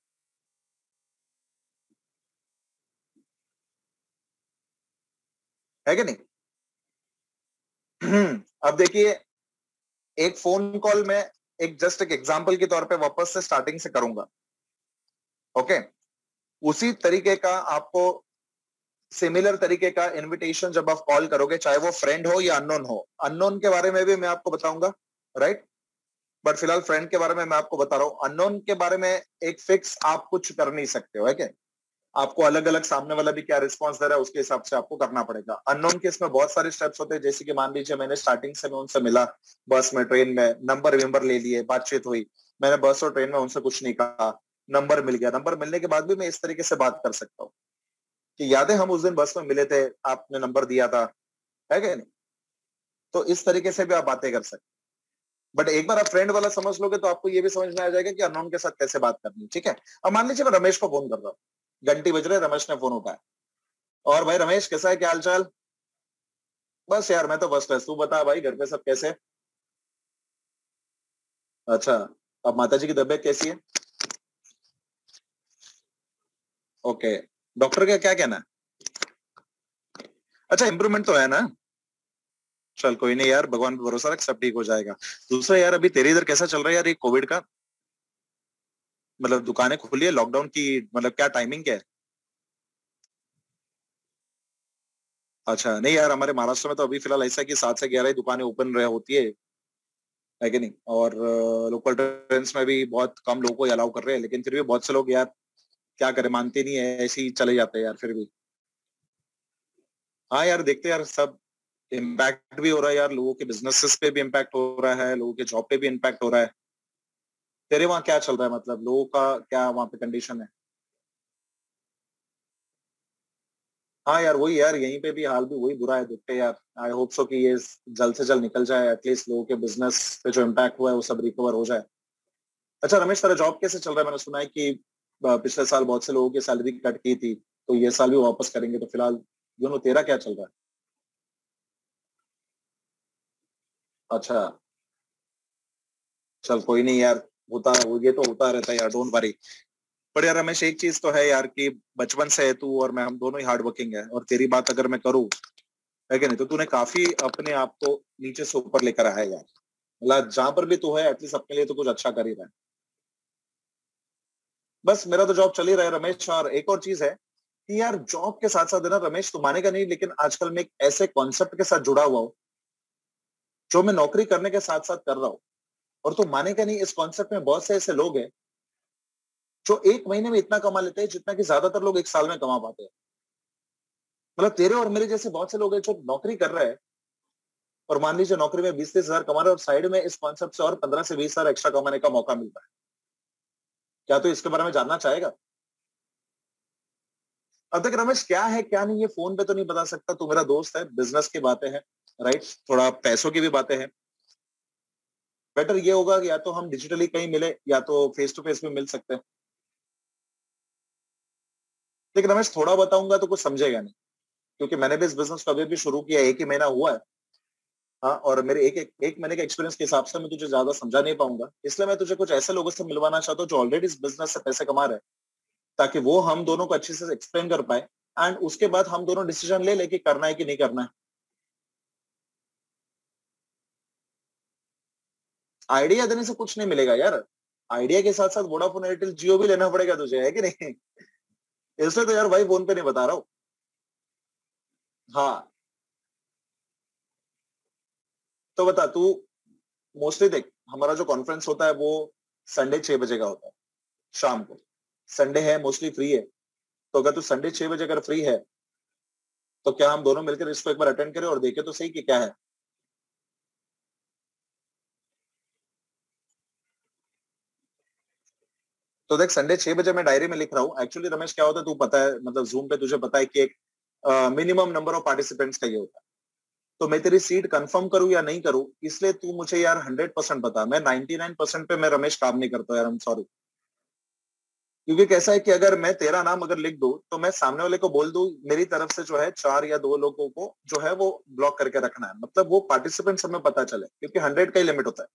है कि नहीं? अब देखिए, एक फोन कॉल में एक जस्ट एक एग्जांपल के तौर पे वापस से स्टार्टिंग से करूंगा, ओके? उसी तरीके का आपको सिमिलर तरीके का इनविटेशन जब आप कॉल करोगे, चाहे वो फ्रेंड हो या अननोन हो, अननोन के बारे में भी मैं आपको बताऊंगा, राइट? बट फिलहाल फ्रेंड के बारे में मैं आपको बता रहा हूँ। अननोन के बारे में एक फिक्स आप कुछ कर नहीं सकते हो, है क्या? आपको अलग अलग सामने वाला भी क्या रिस्पॉन्स दे रहा है उसके हिसाब से आपको करना पड़ेगा। अननोन केस में बहुत सारे स्टेप्स होते हैं, जैसे कि मान लीजिए मैंने स्टार्टिंग से मैं उनसे मिला, बस में, ट्रेन में, नंबर विंबर ले लिए, बातचीत हुई, मैंने बस और ट्रेन में उनसे कुछ नहीं कहा, नंबर मिल गया। नंबर मिलने के बाद भी मैं इस तरीके से बात कर सकता हूँ कि याद है हम उस दिन बस में मिले थे, आपने नंबर दिया था, है क्या नहीं? तो इस तरीके से भी आप बातें कर सकते। बट एक बार आप फ्रेंड वाला समझ लोगे तो आपको ये भी समझ में आ जाएगा कि अननोन के साथ कैसे बात करनी है, ठीक है? अब मान लीजिए मैं रमेश को फोन कर रहा हूँ, घंटी बज रहे, रमेश ने फोन उठाया, और भाई रमेश कैसा है, क्या हालचाल? बस यार मैं तो फर्स्ट क्लास, तू बता भाई घर पे सब कैसे हैं? अच्छा, अब माता जी की तबीयत कैसी है? ओके, डॉक्टर का क्या कहना है? अच्छा, इंप्रूवमेंट तो है ना? चल कोई नहीं यार, भगवान पे भरोसा रख, सब ठीक हो जाएगा। दूसरा यार, अभी तेरे इधर कैसा चल रहा है यार ये कोविड का? मतलब दुकानें खुली है, लॉकडाउन की मतलब क्या टाइमिंग क्या है? अच्छा, नहीं यार हमारे महाराष्ट्र में तो अभी फिलहाल ऐसा है कि 7 से 11 ही दुकानें ओपन रह होती है कि नहीं? और लोकल ट्रेन में भी बहुत कम लोगों को अलाउ कर रहे हैं, लेकिन फिर भी बहुत से लोग यार क्या करे, मानते नहीं है, ऐसे ही चले जाते हैं यार फिर भी। हाँ यार, देखते हैं यार, सब इम्पैक्ट भी हो रहा है यार, लोगों के बिजनेसेस पे भी इम्पैक्ट हो रहा है, लोगों के जॉब पे भी इम्पैक्ट हो रहा है। तेरे वहाँ क्या चल रहा है, मतलब लोगों का क्या वहाँ पे कंडीशन है? हाँ यार वही यार, यहीं पे भी हाल भी वही बुरा है, देखते हैं यार। आई होप सो कि ये जल्द से जल्द निकल जाए, एटलीस्ट लोगों के बिजनेस पे जो इम्पैक्ट हुआ है वो सब रिकवर हो जाए। अच्छा रमेश, तेरा जॉब कैसे चल रहा है? मैंने सुना है कि पिछले साल बहुत से लोगों की सैलरी कट की थी, तो ये साल भी वापस करेंगे, तो फिलहाल तेरा क्या चल रहा है? अच्छा, चल कोई नहीं यार, होता, ये तो होता रहता है यार, डोंट वरी। पर यार रमेश एक चीज तो है यार कि बचपन से है तू और मैं, हम दोनों ही हार्ड वर्किंग है, और तेरी बात अगर मैं करूँ है कि नहीं, तो तूने काफी अपने आप को नीचे से ऊपर लेकर आया है यार। मतलब जहां पर भी तू है एटलीस्ट अपने लिए तो कुछ अच्छा कर ही रहा है। बस मेरा तो जॉब चल ही रहा है रमेश। और एक और चीज है कि यार जॉब के साथ साथ है ना रमेश, तू मानेगा नहीं लेकिन आजकल मैं एक ऐसे कॉन्सेप्ट के साथ जुड़ा हुआ हूँ जो मैं नौकरी करने के साथ साथ कर रहा हूँ। और तू मानेगा नहीं, इस कॉन्सेप्ट में बहुत से ऐसे लोग हैं जो एक महीने में इतना कमा लेते हैं जितना कि ज्यादातर लोग एक साल में कमा पाते हैं। मतलब तेरे और मेरे जैसे बहुत से लोग हैं जो नौकरी कर रहे हैं, और मान लीजिए नौकरी में 20-30 हजार कमा रहे हैं और साइड में इस कॉन्सेप्ट से और 15 से 20 हजार एक्स्ट्रा कमाने का मौका मिलता है। क्या तू इसके बारे में जानना चाहेगा? अब तक रमेश क्या है क्या नहीं ये फोन पे तो नहीं बता सकता, तू मेरा दोस्त है, बिजनेस की बातें हैं, राइट, थोड़ा पैसों की भी बातें हैं। बेटर ये होगा कि या तो हम डिजिटली कहीं मिले या तो फेस टू फेस भी मिल सकते हैं। लेकिन रमेश थोड़ा बताऊंगा तो कुछ समझेगा नहीं, क्योंकि मैंने भी इस बिजनेस को अभी भी शुरू किया, एक ही महीना हुआ है। हाँ, और मेरे एक महीने के एक्सपीरियंस के हिसाब से मैं तुझे ज्यादा समझा नहीं पाऊंगा, इसलिए मैं तुझे कुछ ऐसे लोगों से मिलवाना चाहता हूँ जो ऑलरेडी इस बिजनेस से पैसे कमा रहे हैं, ताकि वो हम दोनों को अच्छे से एक्सप्लेन कर पाए। एंड उसके बाद हम दोनों डिसीजन ले कि करना है कि नहीं करना है। आइडिया देने से कुछ नहीं मिलेगा यार, आइडिया के साथ साथ वोडाफोन एयरटेल जियो भी लेना पड़ेगा तुझे, है कि नहीं? इसलिए तो यार भाई फोन पे नहीं बता रहा हूँ। हाँ, तो बता तू। मोस्टली देख, हमारा जो कॉन्फ्रेंस होता है वो संडे 6 बजे का होता है, शाम को। संडे है, मोस्टली फ्री है। तो अगर तू संडे 6 बजे अगर फ्री है तो क्या हम दोनों मिलकर इसको एक बार अटेंड करें और देखें तो सही कि क्या है। तो देख, संडे 6 बजे मैं डायरी में लिख रहा हूँ। एक्चुअली रमेश क्या होता है तू पता है, मतलब जूम पे तुझे पता है कि एक मिनिमम नंबर ऑफ पार्टिसिपेंट्स का ये होता है। तो मैं तेरी सीट कंफर्म करूं या नहीं करूं, इसलिए तू मुझे यार 100% बता। मैं 99% पे मैं रमेश काम नहीं करता यार, आई एम सॉरी। क्योंकि कैसा है कि अगर मैं तेरा नाम अगर लिख दूं तो मैं सामने वाले को बोल दूं मेरी तरफ से जो है 4 या 2 लोगों को जो है वो ब्लॉक करके रखना है, मतलब वो पार्टिसिपेंट सब में पता चले, क्योंकि 100 का ही लिमिट होता है।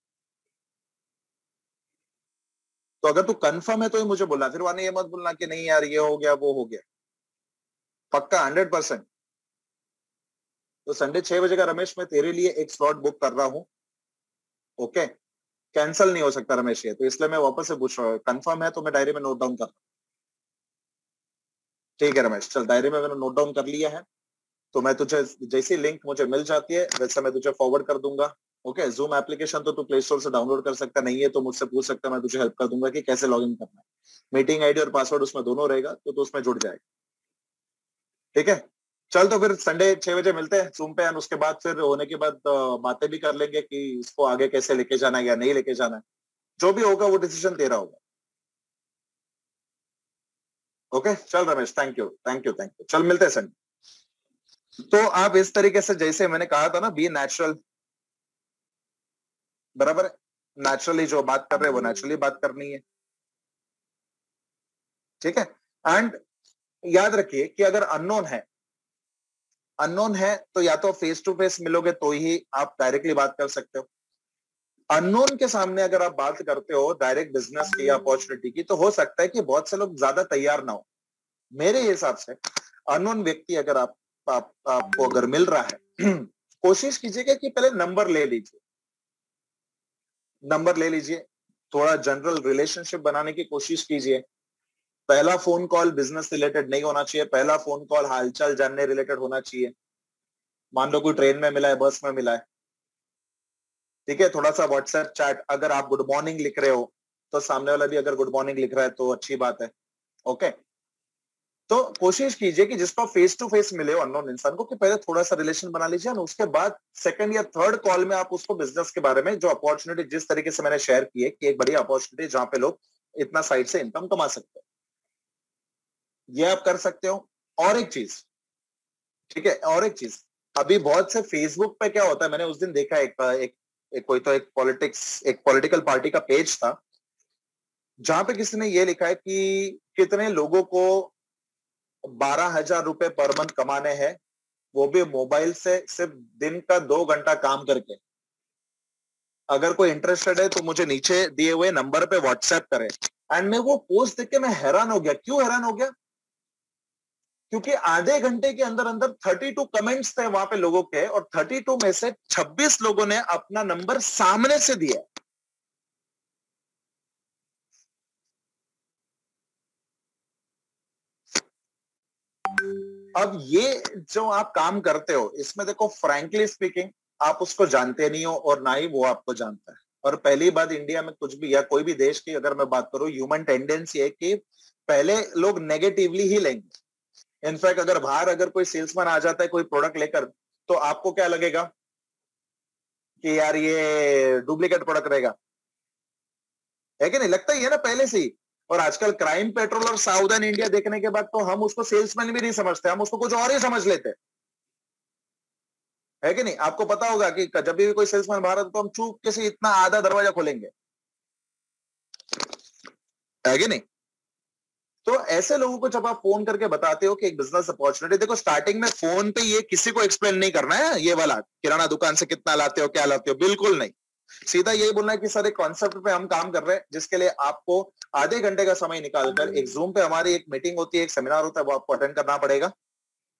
तो अगर तू कंफर्म है तो ही मुझे बोलना, फिर वाने ये मत बोलना कि नहीं यार ये हो गया वो हो गया। पक्का 100%? तो संडे 6 बजे का रमेश मैं तेरे लिए एक स्लॉट बुक कर रहा हूँ। ओके, कैंसिल नहीं हो सकता रमेश ये, तो इसलिए मैं वापस से पूछ रहा हूँ, कंफर्म है तो मैं डायरी में नोट डाउन कर। ठीक है रमेश, चल डायरी में मैंने नोट डाउन कर लिया है। तो मैं तुझे जैसी लिंक मुझे मिल जाती है वैसे मैं तुझे फॉरवर्ड कर दूंगा। ओके, जूम एप्लीकेशन तो तू प्ले स्टोर से डाउनलोड कर सकता नहीं है तो मुझसे पूछ सकता है, मैं तुझे हेल्प कर दूंगा कि कैसे लॉग इन करना है। मीटिंग आईडी और पासवर्ड उसमें दोनों रहेगा, तो तू उसमें जुड़ जाएगा। ठीक है, चल तो फिर संडे 6 बजे मिलते हैं जूम पे, एंड उसके बाद फिर होने के बाद बातें भी कर लेंगे कि इसको आगे कैसे लेके जाना है या नहीं लेके जाना है। जो भी होगा वो डिसीजन तेरा होगा। ओके चल Ramesh, thank you thank you thank you, चल मिलते हैं संडे। तो आप इस तरीके से, जैसे मैंने कहा था ना, बी नेचुरल, बराबर है। नेचुरली जो बात कर रहे हैं वो नेचुरली बात करनी है। ठीक है, एंड याद रखिए कि अगर अननोन है तो या तो फेस टू फेस मिलोगे तो ही आप डायरेक्टली बात कर सकते हो। अननोन के सामने अगर आप बात करते हो डायरेक्ट बिजनेस की या अपॉर्चुनिटी की, तो हो सकता है कि बहुत से लोग ज्यादा तैयार ना हो। मेरे हिसाब से अननोन व्यक्ति अगर आपको अगर मिल रहा है कोशिश कीजिएगा कि पहले नंबर ले लीजिए, थोड़ा जनरल रिलेशनशिप बनाने की कोशिश कीजिए। पहला फोन कॉल बिजनेस रिलेटेड नहीं होना चाहिए, पहला फोन कॉल हालचाल जानने रिलेटेड होना चाहिए। मान लो कोई ट्रेन में मिला है, बस में मिला है, ठीक है, थोड़ा सा व्हाट्सएप चैट, अगर आप गुड मॉर्निंग लिख रहे हो तो सामने वाला भी अगर गुड मॉर्निंग लिख रहा है तो अच्छी बात है। ओके, तो कोशिश कीजिए कि जिसको फेस टू फेस मिले हो अननोन इंसान को, कि पहले थोड़ा सा रिलेशन बना लीजिए, और उसके बाद सेकंड या थर्ड कॉल में आप उसको बिजनेस के बारे में जो अपॉर्चुनिटी जिस तरीके से मैंने शेयर की है कि एक बड़ी अपॉर्चुनिटी जहां पे लोग इतना साइड से इनकम कमा सकते हैं, ये आप कर सकते हो। और एक चीज, ठीक है, और एक चीज, अभी बहुत से फेसबुक पे क्या होता है, मैंने उस दिन देखा एक कोई तो एक पॉलिटिकल पार्टी का पेज था जहां पे किसी ने ये लिखा है कि कितने लोगों को 12,000 रुपए पर मंथ कमाने हैं, वो भी मोबाइल से सिर्फ दिन का 2 घंटा काम करके। अगर कोई इंटरेस्टेड है तो मुझे नीचे दिए हुए नंबर पे व्हाट्सएप करें, एंड मैं वो पोस्ट देख के मैं हैरान हो गया। क्यों हैरान हो गया? क्योंकि आधे घंटे के अंदर अंदर 32 कमेंट्स थे वहां पे लोगों के, और 32 में से 26 लोगों ने अपना नंबर सामने से दिया। अब ये जो आप काम करते हो इसमें देखो, फ्रैंकली स्पीकिंग, आप उसको जानते नहीं हो और ना ही वो आपको जानता है। और पहली बात, इंडिया में कुछ भी या कोई भी देश की अगर मैं बात करूं, ह्यूमन टेंडेंसी है कि पहले लोग नेगेटिवली ही लेंगे। इनफैक्ट अगर बाहर अगर कोई सेल्समैन आ जाता है कोई प्रोडक्ट लेकर, तो आपको क्या लगेगा कि यार ये डुप्लीकेट प्रोडक्ट रहेगा, है कि नहीं? लगता ही है ना पहले से ही। और आजकल क्राइम पेट्रोल और सावधान इंडिया देखने के बाद तो हम उसको सेल्समैन भी नहीं समझते, हम उसको कुछ और ही समझ लेते हैं, है कि नहीं? आपको पता होगा कि जब भी कोई सेल्समैन बाहर आता तो हम चुपके से इतना आधा दरवाजा खोलेंगे, है कि नहीं? तो ऐसे लोगों को जब आप फोन करके बताते हो कि एक बिजनेस अपॉर्चुनिटी, देखो स्टार्टिंग में फोन पे ये किसी को एक्सप्लेन नहीं करना है, ये वाला किराना दुकान से कितना लाते हो क्या लाते हो, बिल्कुल नहीं। सीधा यही बोलना है कि सर एक कॉन्सेप्ट पे हम काम कर रहे हैं जिसके लिए आपको आधे घंटे का समय निकालकर एक जूम पे हमारी एक मीटिंग होती है, एक सेमिनार होता है, वो आपको अटेंड करना पड़ेगा,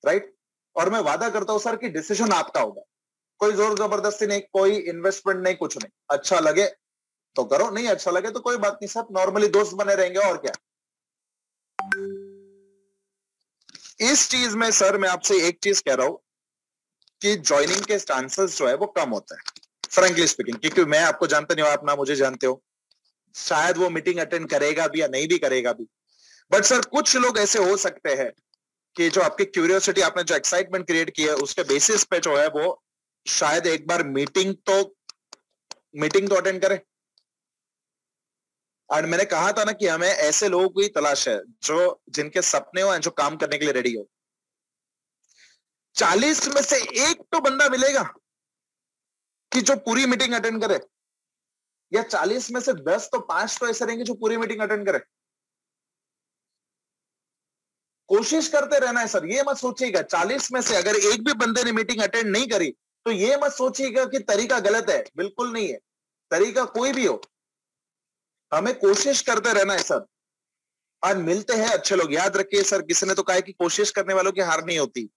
राइट? और मैं वादा करता हूं सर कि डिसीजन आपका होगा, कोई जोर जबरदस्ती नहीं, कोई इन्वेस्टमेंट नहीं, कुछ नहीं। अच्छा लगे तो करो, नहीं अच्छा लगे तो कोई बात नहीं, सब नॉर्मली दोस्त बने रहेंगे, और क्या। इस चीज में सर मैं आपसे एक चीज कह रहा हूं कि ज्वाइनिंग के चांसेस जो है वो कम होता है, फ्रेंकली स्पीकिंग, क्योंकि मैं आपको जानता नहीं हूं, आप ना मुझे जानते हो, शायद वो मीटिंग अटेंड करेगा भी या नहीं भी करेगा भी। बट सर कुछ लोग ऐसे हो सकते हैं कि जो आपकी क्यूरियोसिटी, आपने जो एक्साइटमेंट क्रिएट की है उसके बेसिस पे जो है वो शायद एक बार मीटिंग तो अटेंड करे। और मैंने कहा था ना कि हमें ऐसे लोगों की तलाश है जो जिनके सपने हो, जो काम करने के लिए रेडी हो। 40 में से एक तो बंदा मिलेगा कि जो पूरी मीटिंग अटेंड करे, या 40 में से 10 तो 5 तो ऐसे रहेंगे जो पूरी मीटिंग अटेंड करे। कोशिश करते रहना है सर, ये मत सोचिएगा 40 में से अगर एक भी बंदे ने मीटिंग अटेंड नहीं करी तो ये मत सोचिएगा कि तरीका गलत है, बिल्कुल नहीं है। तरीका कोई भी हो, हमें कोशिश करते रहना है सर। आज मिलते हैं अच्छे लोग, याद रखिए सर, किसी ने तो कहा है कि कोशिश करने वालों की हार नहीं होती।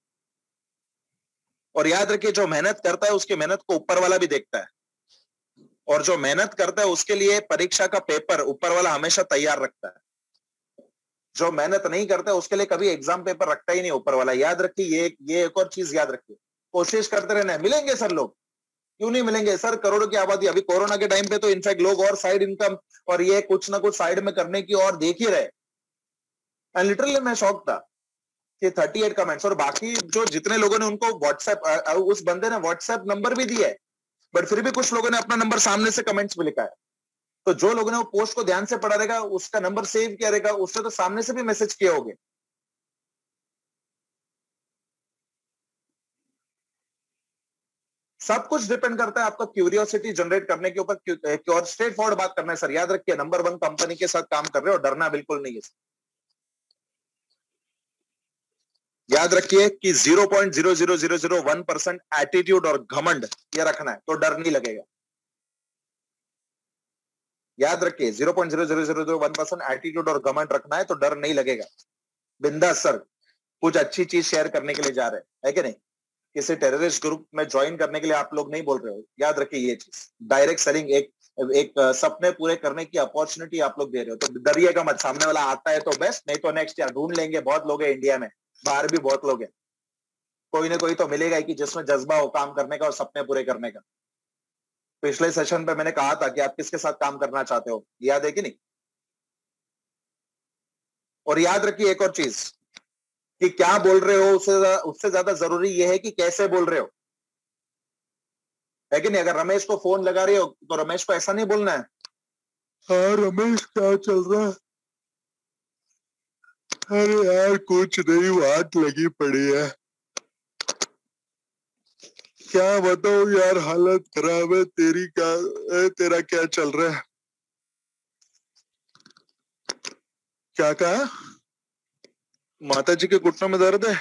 और याद रखिए जो मेहनत करता है उसकी मेहनत को ऊपर वाला भी देखता है, और जो मेहनत करता है उसके लिए परीक्षा का पेपर ऊपर वाला हमेशा तैयार रखता है। जो मेहनत नहीं करता उसके लिए कभी एग्जाम पेपर रखता ही नहीं ऊपर वाला, याद रखिए। ये एक और चीज याद रखिए, कोशिश करते रहना है। मिलेंगे सर लोग, क्यों नहीं मिलेंगे सर, करोड़ों की आबादी। अभी कोरोना के टाइम पे तो इनफैक्ट लोग और साइड इनकम और ये कुछ ना कुछ साइड में करने की और देख ही रहे। एंड लिटरली मैं शॉक था कि 38 कमेंट्स, और बाकी जो जितने लोगों ने उनको व्हाट्सएप, उस बंदे ने व्हाट्सएप नंबर भी दिया है, बट फिर भी कुछ लोगों ने अपना नंबर सामने से कमेंट्स में लिखा है। तो जो लोगों ने वो पोस्ट को ध्यान से पढ़ा रहेगा, उसका नंबर सेव किया रहेगा, उससे तो सामने से भी मैसेज किए होंगे। सब कुछ डिपेंड करता है आपका क्यूरियोसिटी जनरेट करने के ऊपर, और स्ट्रेट फॉरवर्ड बात करना है सर। याद रखिए, नंबर 1 कंपनी के साथ काम कर रहे हो, डरना बिल्कुल नहीं है। याद रखिए कि 0.00001% एटीट्यूड और घमंड ये रखना है तो डर नहीं लगेगा। याद रखिए 0.00001% एटीट्यूड और घमंड रखना है तो डर नहीं लगेगा। बिंदास सर, कुछ अच्छी चीज शेयर करने के लिए जा रहे हैं, है कि नहीं? किसी टेररिस्ट ग्रुप में ज्वाइन करने के लिए आप लोग नहीं बोल रहे हो। याद रखिए ये चीज, डायरेक्ट सेलिंग, एक एक सपने पूरे करने की अपॉर्चुनिटी आप लोग दे रहे हो, तो डरिएगा मत। सामने वाला आता है तो बेस्ट, नहीं तो नेक्स्ट यार ढूंढ लेंगे। बहुत लोग हैं इंडिया में, बाहर भी बहुत लोग हैं, कोई ना कोई तो मिलेगा ही कि जिसमें जज्बा हो काम करने का और सपने पूरे करने का। पिछले सेशन पे मैंने कहा था कि आप किसके साथ काम करना चाहते हो, याद है कि नहीं? और याद रखिए एक और चीज, कि क्या बोल रहे हो उससे उससे ज्यादा जरूरी यह है कि कैसे बोल रहे हो, है कि नहीं? अगर रमेश को फोन लगा रहे हो तो रमेश को ऐसा नहीं बोलना है, हाँ रमेश क्या चल रहा है, अरे यार कुछ नहीं, बात लगी पड़ी है, क्या बताओ यार, हालत खराब है तेरी, क्या तेरा क्या चल रहा है? क्या कहा? माता जी के घुटनों में दर्द है?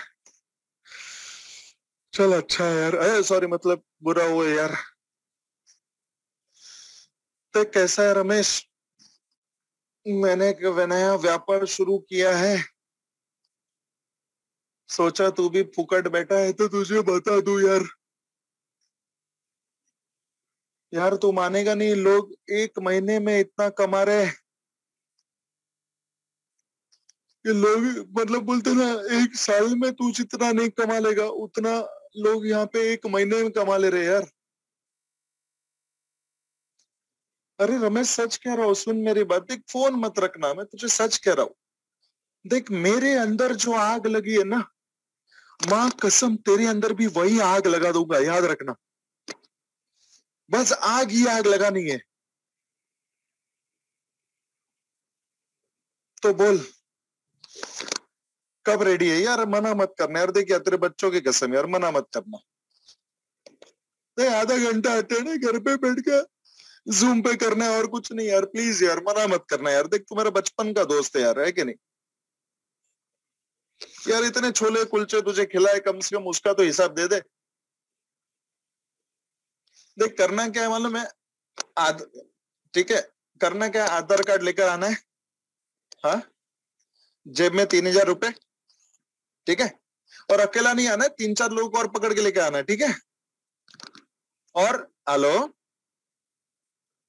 चल अच्छा है यार, अरे सॉरी, मतलब बुरा हुआ यार। तो कैसा है रमेश? मैंने एक नया व्यापार शुरू किया है, सोचा तू भी फुकट बैठा है तो तुझे बता दूं यार। यार तू मानेगा नहीं, लोग एक महीने में इतना कमा रहे हैं कि लोग मतलब बोलते ना, एक साल में तू जितना नहीं कमा लेगा उतना लोग यहाँ पे एक महीने में कमा ले रहे हैं यार। अरे रमेश सच कह रहा हूँ, सुन मेरी बात, देख फोन मत रखना, मैं तुझे सच कह रहा हूँ। देख मेरे अंदर जो आग लगी है ना, माँ कसम तेरे अंदर भी वही आग लगा दूंगा, याद रखना। बस आग ही आग लगानी है। तो बोल कब रेडी है यार, मना मत करना यार। देख यार तेरे बच्चों की कसम यार, मना मत करना। तो आधा घंटा अटेंड है घर पे बैठ के, जूम पे करना है और कुछ नहीं यार, प्लीज यार मना मत करना यार। देख तू मेरा बचपन का दोस्त है यार, है कि नहीं यार। इतने छोले कुलचे तुझे खिलाए, कम से कम उसका तो हिसाब दे दे। देख करना क्या है मालूम है, आध ठीक है, करना क्या है, आधार कार्ड लेकर आना है, हाँ, जेब में 3,000 रुपए, ठीक है। और अकेला नहीं आना है, 3-4 लोगों को और पकड़ के लेकर आना है, ठीक है। और हेलो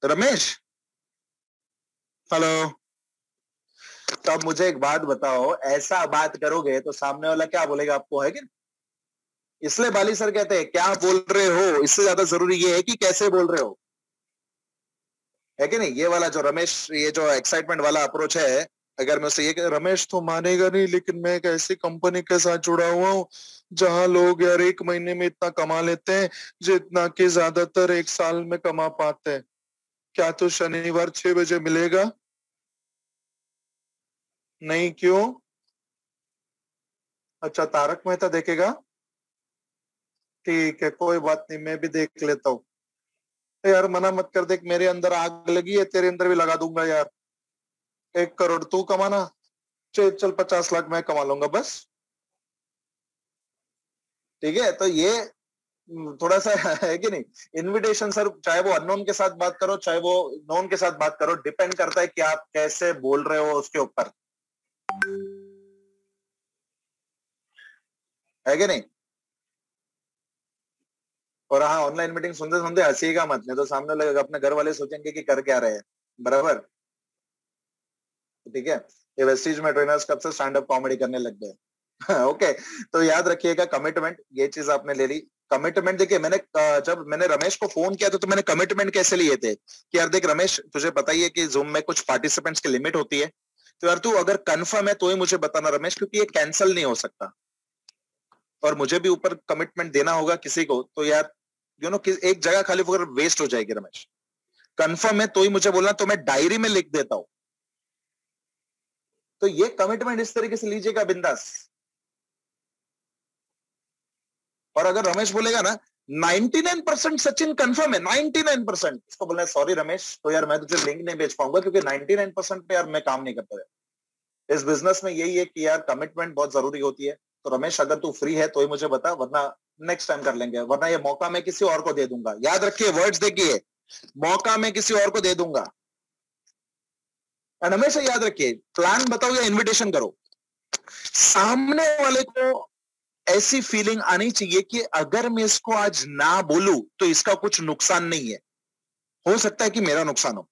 रमेश, हेलो। तो अब मुझे एक बात बताओ, ऐसा बात करोगे तो सामने वाला क्या बोलेगा आपको, है कि नहीं? इसलिए बाली सर कहते हैं क्या बोल रहे हो, इससे ज्यादा जरूरी ये है कि कैसे बोल रहे हो, है कि नहीं। ये वाला जो रमेश, ये जो एक्साइटमेंट वाला अप्रोच है, अगर मैं उससे ये रमेश तो मानेगा नहीं, लेकिन मैं एक ऐसी कंपनी के साथ जुड़ा हुआ हूँ जहां लोग यार एक महीने में इतना कमा लेते हैं जितना कि ज्यादातर एक साल में कमा पाते हैं। क्या तू शनिवार 6 बजे मिलेगा? नहीं क्यों? अच्छा तारक मेहता देखेगा? ठीक है कोई बात नहीं, मैं भी देख लेता हूँ। यार मना मत कर, देख मेरे अंदर आग लगी है, तेरे अंदर भी लगा दूंगा यार। 1 करोड़ तू कमाना, चल चल 50 लाख मैं कमा लूंगा बस। ठीक है तो ये थोड़ा सा है कि नहीं, इनविटेशन सर, चाहे वो अननोन के साथ बात करो चाहे वो नोन के साथ बात करो, डिपेंड करता है कि आप कैसे बोल रहे हो उसके ऊपर, है कि नहीं। और हाँ, ऑनलाइन मीटिंग सुनते सुनते हंसीगा मत, नहीं तो सामने लगेगा अपने घर वाले सोचेंगे कि कर क्या रहे हैं, बराबर। ठीक है, ये वेस्टीज में ट्रेनर्स कब से स्टैंड अप कॉमेडी करने लग गए। ओके, तो याद रखिएगा कमिटमेंट, ये चीज आपने ले ली। कमिटमेंट देखिए, मैंने जब मैंने रमेश को फोन किया था तो मैंने कमिटमेंट कैसे लिए थे कि यार देख रमेश, तुझे पता ही है कि जूम में कुछ पार्टिसिपेंट्स की लिमिट होती है, तो यार तू अगर कंफर्म है तो ही मुझे बताना रमेश, क्योंकि ये कैंसिल नहीं हो सकता और मुझे भी ऊपर कमिटमेंट देना होगा किसी को, तो यार एक जगह खाली अगर वेस्ट हो जाएगी रमेश, कंफर्म है तो ही मुझे बोलना, तो मैं डायरी में लिख देता हूं। तो ये कमिटमेंट इस तरीके से लीजिएगा बिंदास। और अगर रमेश बोलेगा ना 99% सचिन कंफर्म है, 99%, इसको बोलना है सॉरी रमेश, तो यार मैं तुझे लिंक नहीं भेज पाऊंगा क्योंकि 99% पे यार मैं काम नहीं करता है। इस बिजनेस में यही है कि यार कमिटमेंट बहुत जरूरी होती है। तो रमेश अगर तू फ्री है तो ही मुझे बता, वरना नेक्स्ट टाइम कर लेंगे, वरना ये मौका मैं किसी और को दे दूंगा। याद रखिए वर्ड्स देखिए, मौका मैं किसी और को दे दूंगा। एंड हमेशा याद रखिए, प्लान बताओ या इन्विटेशन करो, सामने वाले को ऐसी फीलिंग आनी चाहिए कि अगर मैं इसको आज ना बोलूं तो इसका कुछ नुकसान नहीं है, हो सकता है कि मेरा नुकसान हो।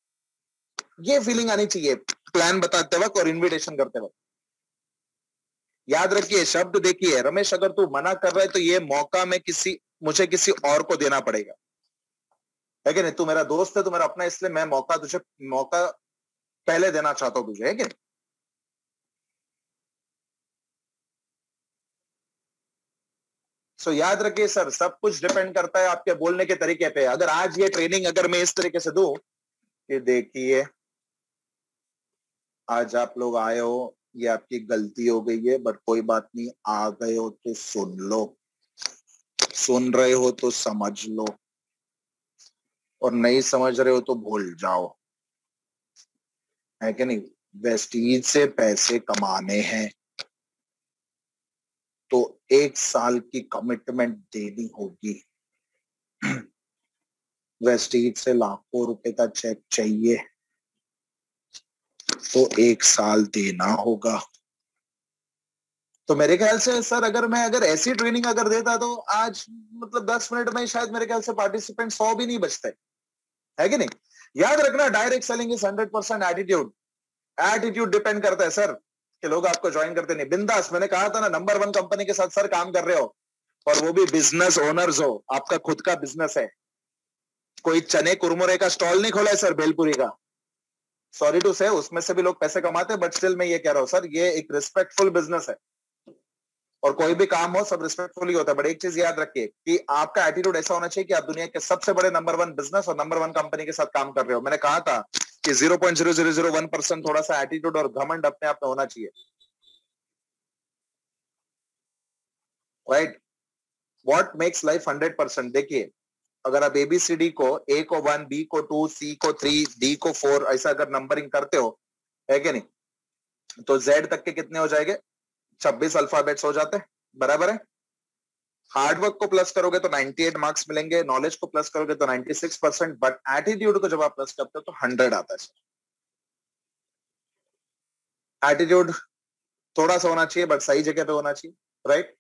ये फीलिंग आनी चाहिए प्लान बताते वक्त और इनविटेशन करते वक्त। याद रखिए शब्द देखिए रमेश, अगर तू मना कर रहा है तो ये मौका में मुझे किसी और को देना पड़ेगा, है कि नहीं। तू मेरा दोस्त है, तू मेरा अपना, इसलिए मैं मौका पहले देना चाहता हूं तुझे, है कि नहीं। सो याद रखिए सर, सब कुछ डिपेंड करता है आपके बोलने के तरीके पे। अगर आज ये ट्रेनिंग अगर मैं इस तरीके से दूं कि देखिए आज आप लोग आए हो, ये आपकी गलती हो गई है, बट कोई बात नहीं, आ गए हो तो सुन लो, सुन रहे हो तो समझ लो, और नहीं समझ रहे हो तो भूल जाओ, है कि नहीं। वेस्टीज से पैसे कमाने हैं तो 1 साल की कमिटमेंट देनी होगी। वेस्टीज से लाखों रुपए का चेक चाहिए तो 1 साल देना होगा। तो मेरे ख्याल से सर अगर ऐसी ट्रेनिंग अगर देता तो आज मतलब 10 मिनट में शायद मेरे ख्याल से पार्टिसिपेंट 100 भी नहीं बचते, है कि नहीं? याद रखना, direct selling is 100% attitude. Attitude depend करता है सर कि लोग आपको ज्वाइन करते नहीं। बिंदास, मैंने कहा था ना, नंबर 1 कंपनी के साथ सर काम कर रहे हो और वो भी बिजनेस ओनर्स हो, आपका खुद का बिजनेस है, कोई चने कुरमुरे का स्टॉल नहीं खोला है सर भेलपुरी का। सॉरी टू से, उसमें से भी लोग पैसे कमाते हैं, बट स्टिल मैं ये कह रहा हूं सर, ये एक रिस्पेक्टफुल बिजनेस है और कोई भी काम हो सब रिस्पेक्टफुली होता है। बट एक चीज याद रखिए कि आपका एटीट्यूड ऐसा होना चाहिए कि आप दुनिया के सबसे बड़े नंबर 1 बिजनेस और नंबर 1 कंपनी के साथ काम कर रहे हो। मैंने कहा था कि 0.0001% थोड़ा सा एटीट्यूड और घमंड अपने आप में होना चाहिए, राइट? What makes life 100%? देखिए, अगर आप एबीसीडी को ए को 1, बी को 2, सी को 3, डी को 4 ऐसा अगर नंबरिंग करते हो, है कि नहीं, तो जेड तक के कितने हो जाएंगे? 26 अल्फाबेट्स हो जाते हैं, बराबर है? हार्डवर्क को प्लस करोगे तो 98 मार्क्स मिलेंगे, नॉलेज को प्लस करोगे तो 96%, बट एटीट्यूड को जब आप प्लस करते हो तो 100 आता है सर। एटीट्यूड थोड़ा सा होना चाहिए बट सही जगह पे होना चाहिए, राइट?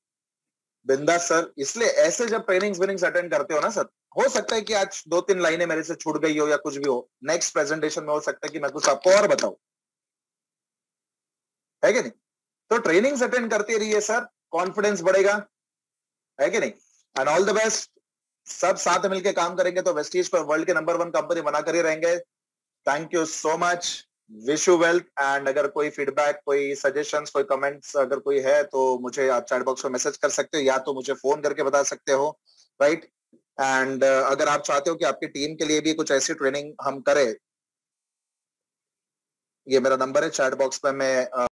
बिंदास सर। इसलिए ऐसे जब ट्रेनिंग्स अटेंड करते हो ना सर, हो सकता है कि आज 2-3 लाइनें मेरे से छूट गई हो या कुछ भी हो, नेक्स्ट प्रेजेंटेशन में हो सकता है कि मैं कुछ आपको और बताऊं, है कि नहीं? तो ट्रेनिंग्स अटेंड करते रहिए सर, कॉन्फिडेंस बढ़ेगा, है कि नहीं? And all the best. सब साथ मिलकर काम करेंगे तो वेस्टीज को वर्ल्ड के नंबर 1 कंपनी बनाकर ही रहेंगे। Thank you so much, wish you wealth. And अगर कोई फीडबैक, कोई सजेशंस, कोई कमेंट्स अगर कोई है तो मुझे आप चैट बॉक्स में मैसेज कर सकते हो या तो मुझे फोन करके बता सकते हो, राइट? एंड अगर आप चाहते हो कि आपकी टीम के लिए भी कुछ ऐसी ट्रेनिंग हम करें, ये मेरा नंबर है, चैट बॉक्स पे मैं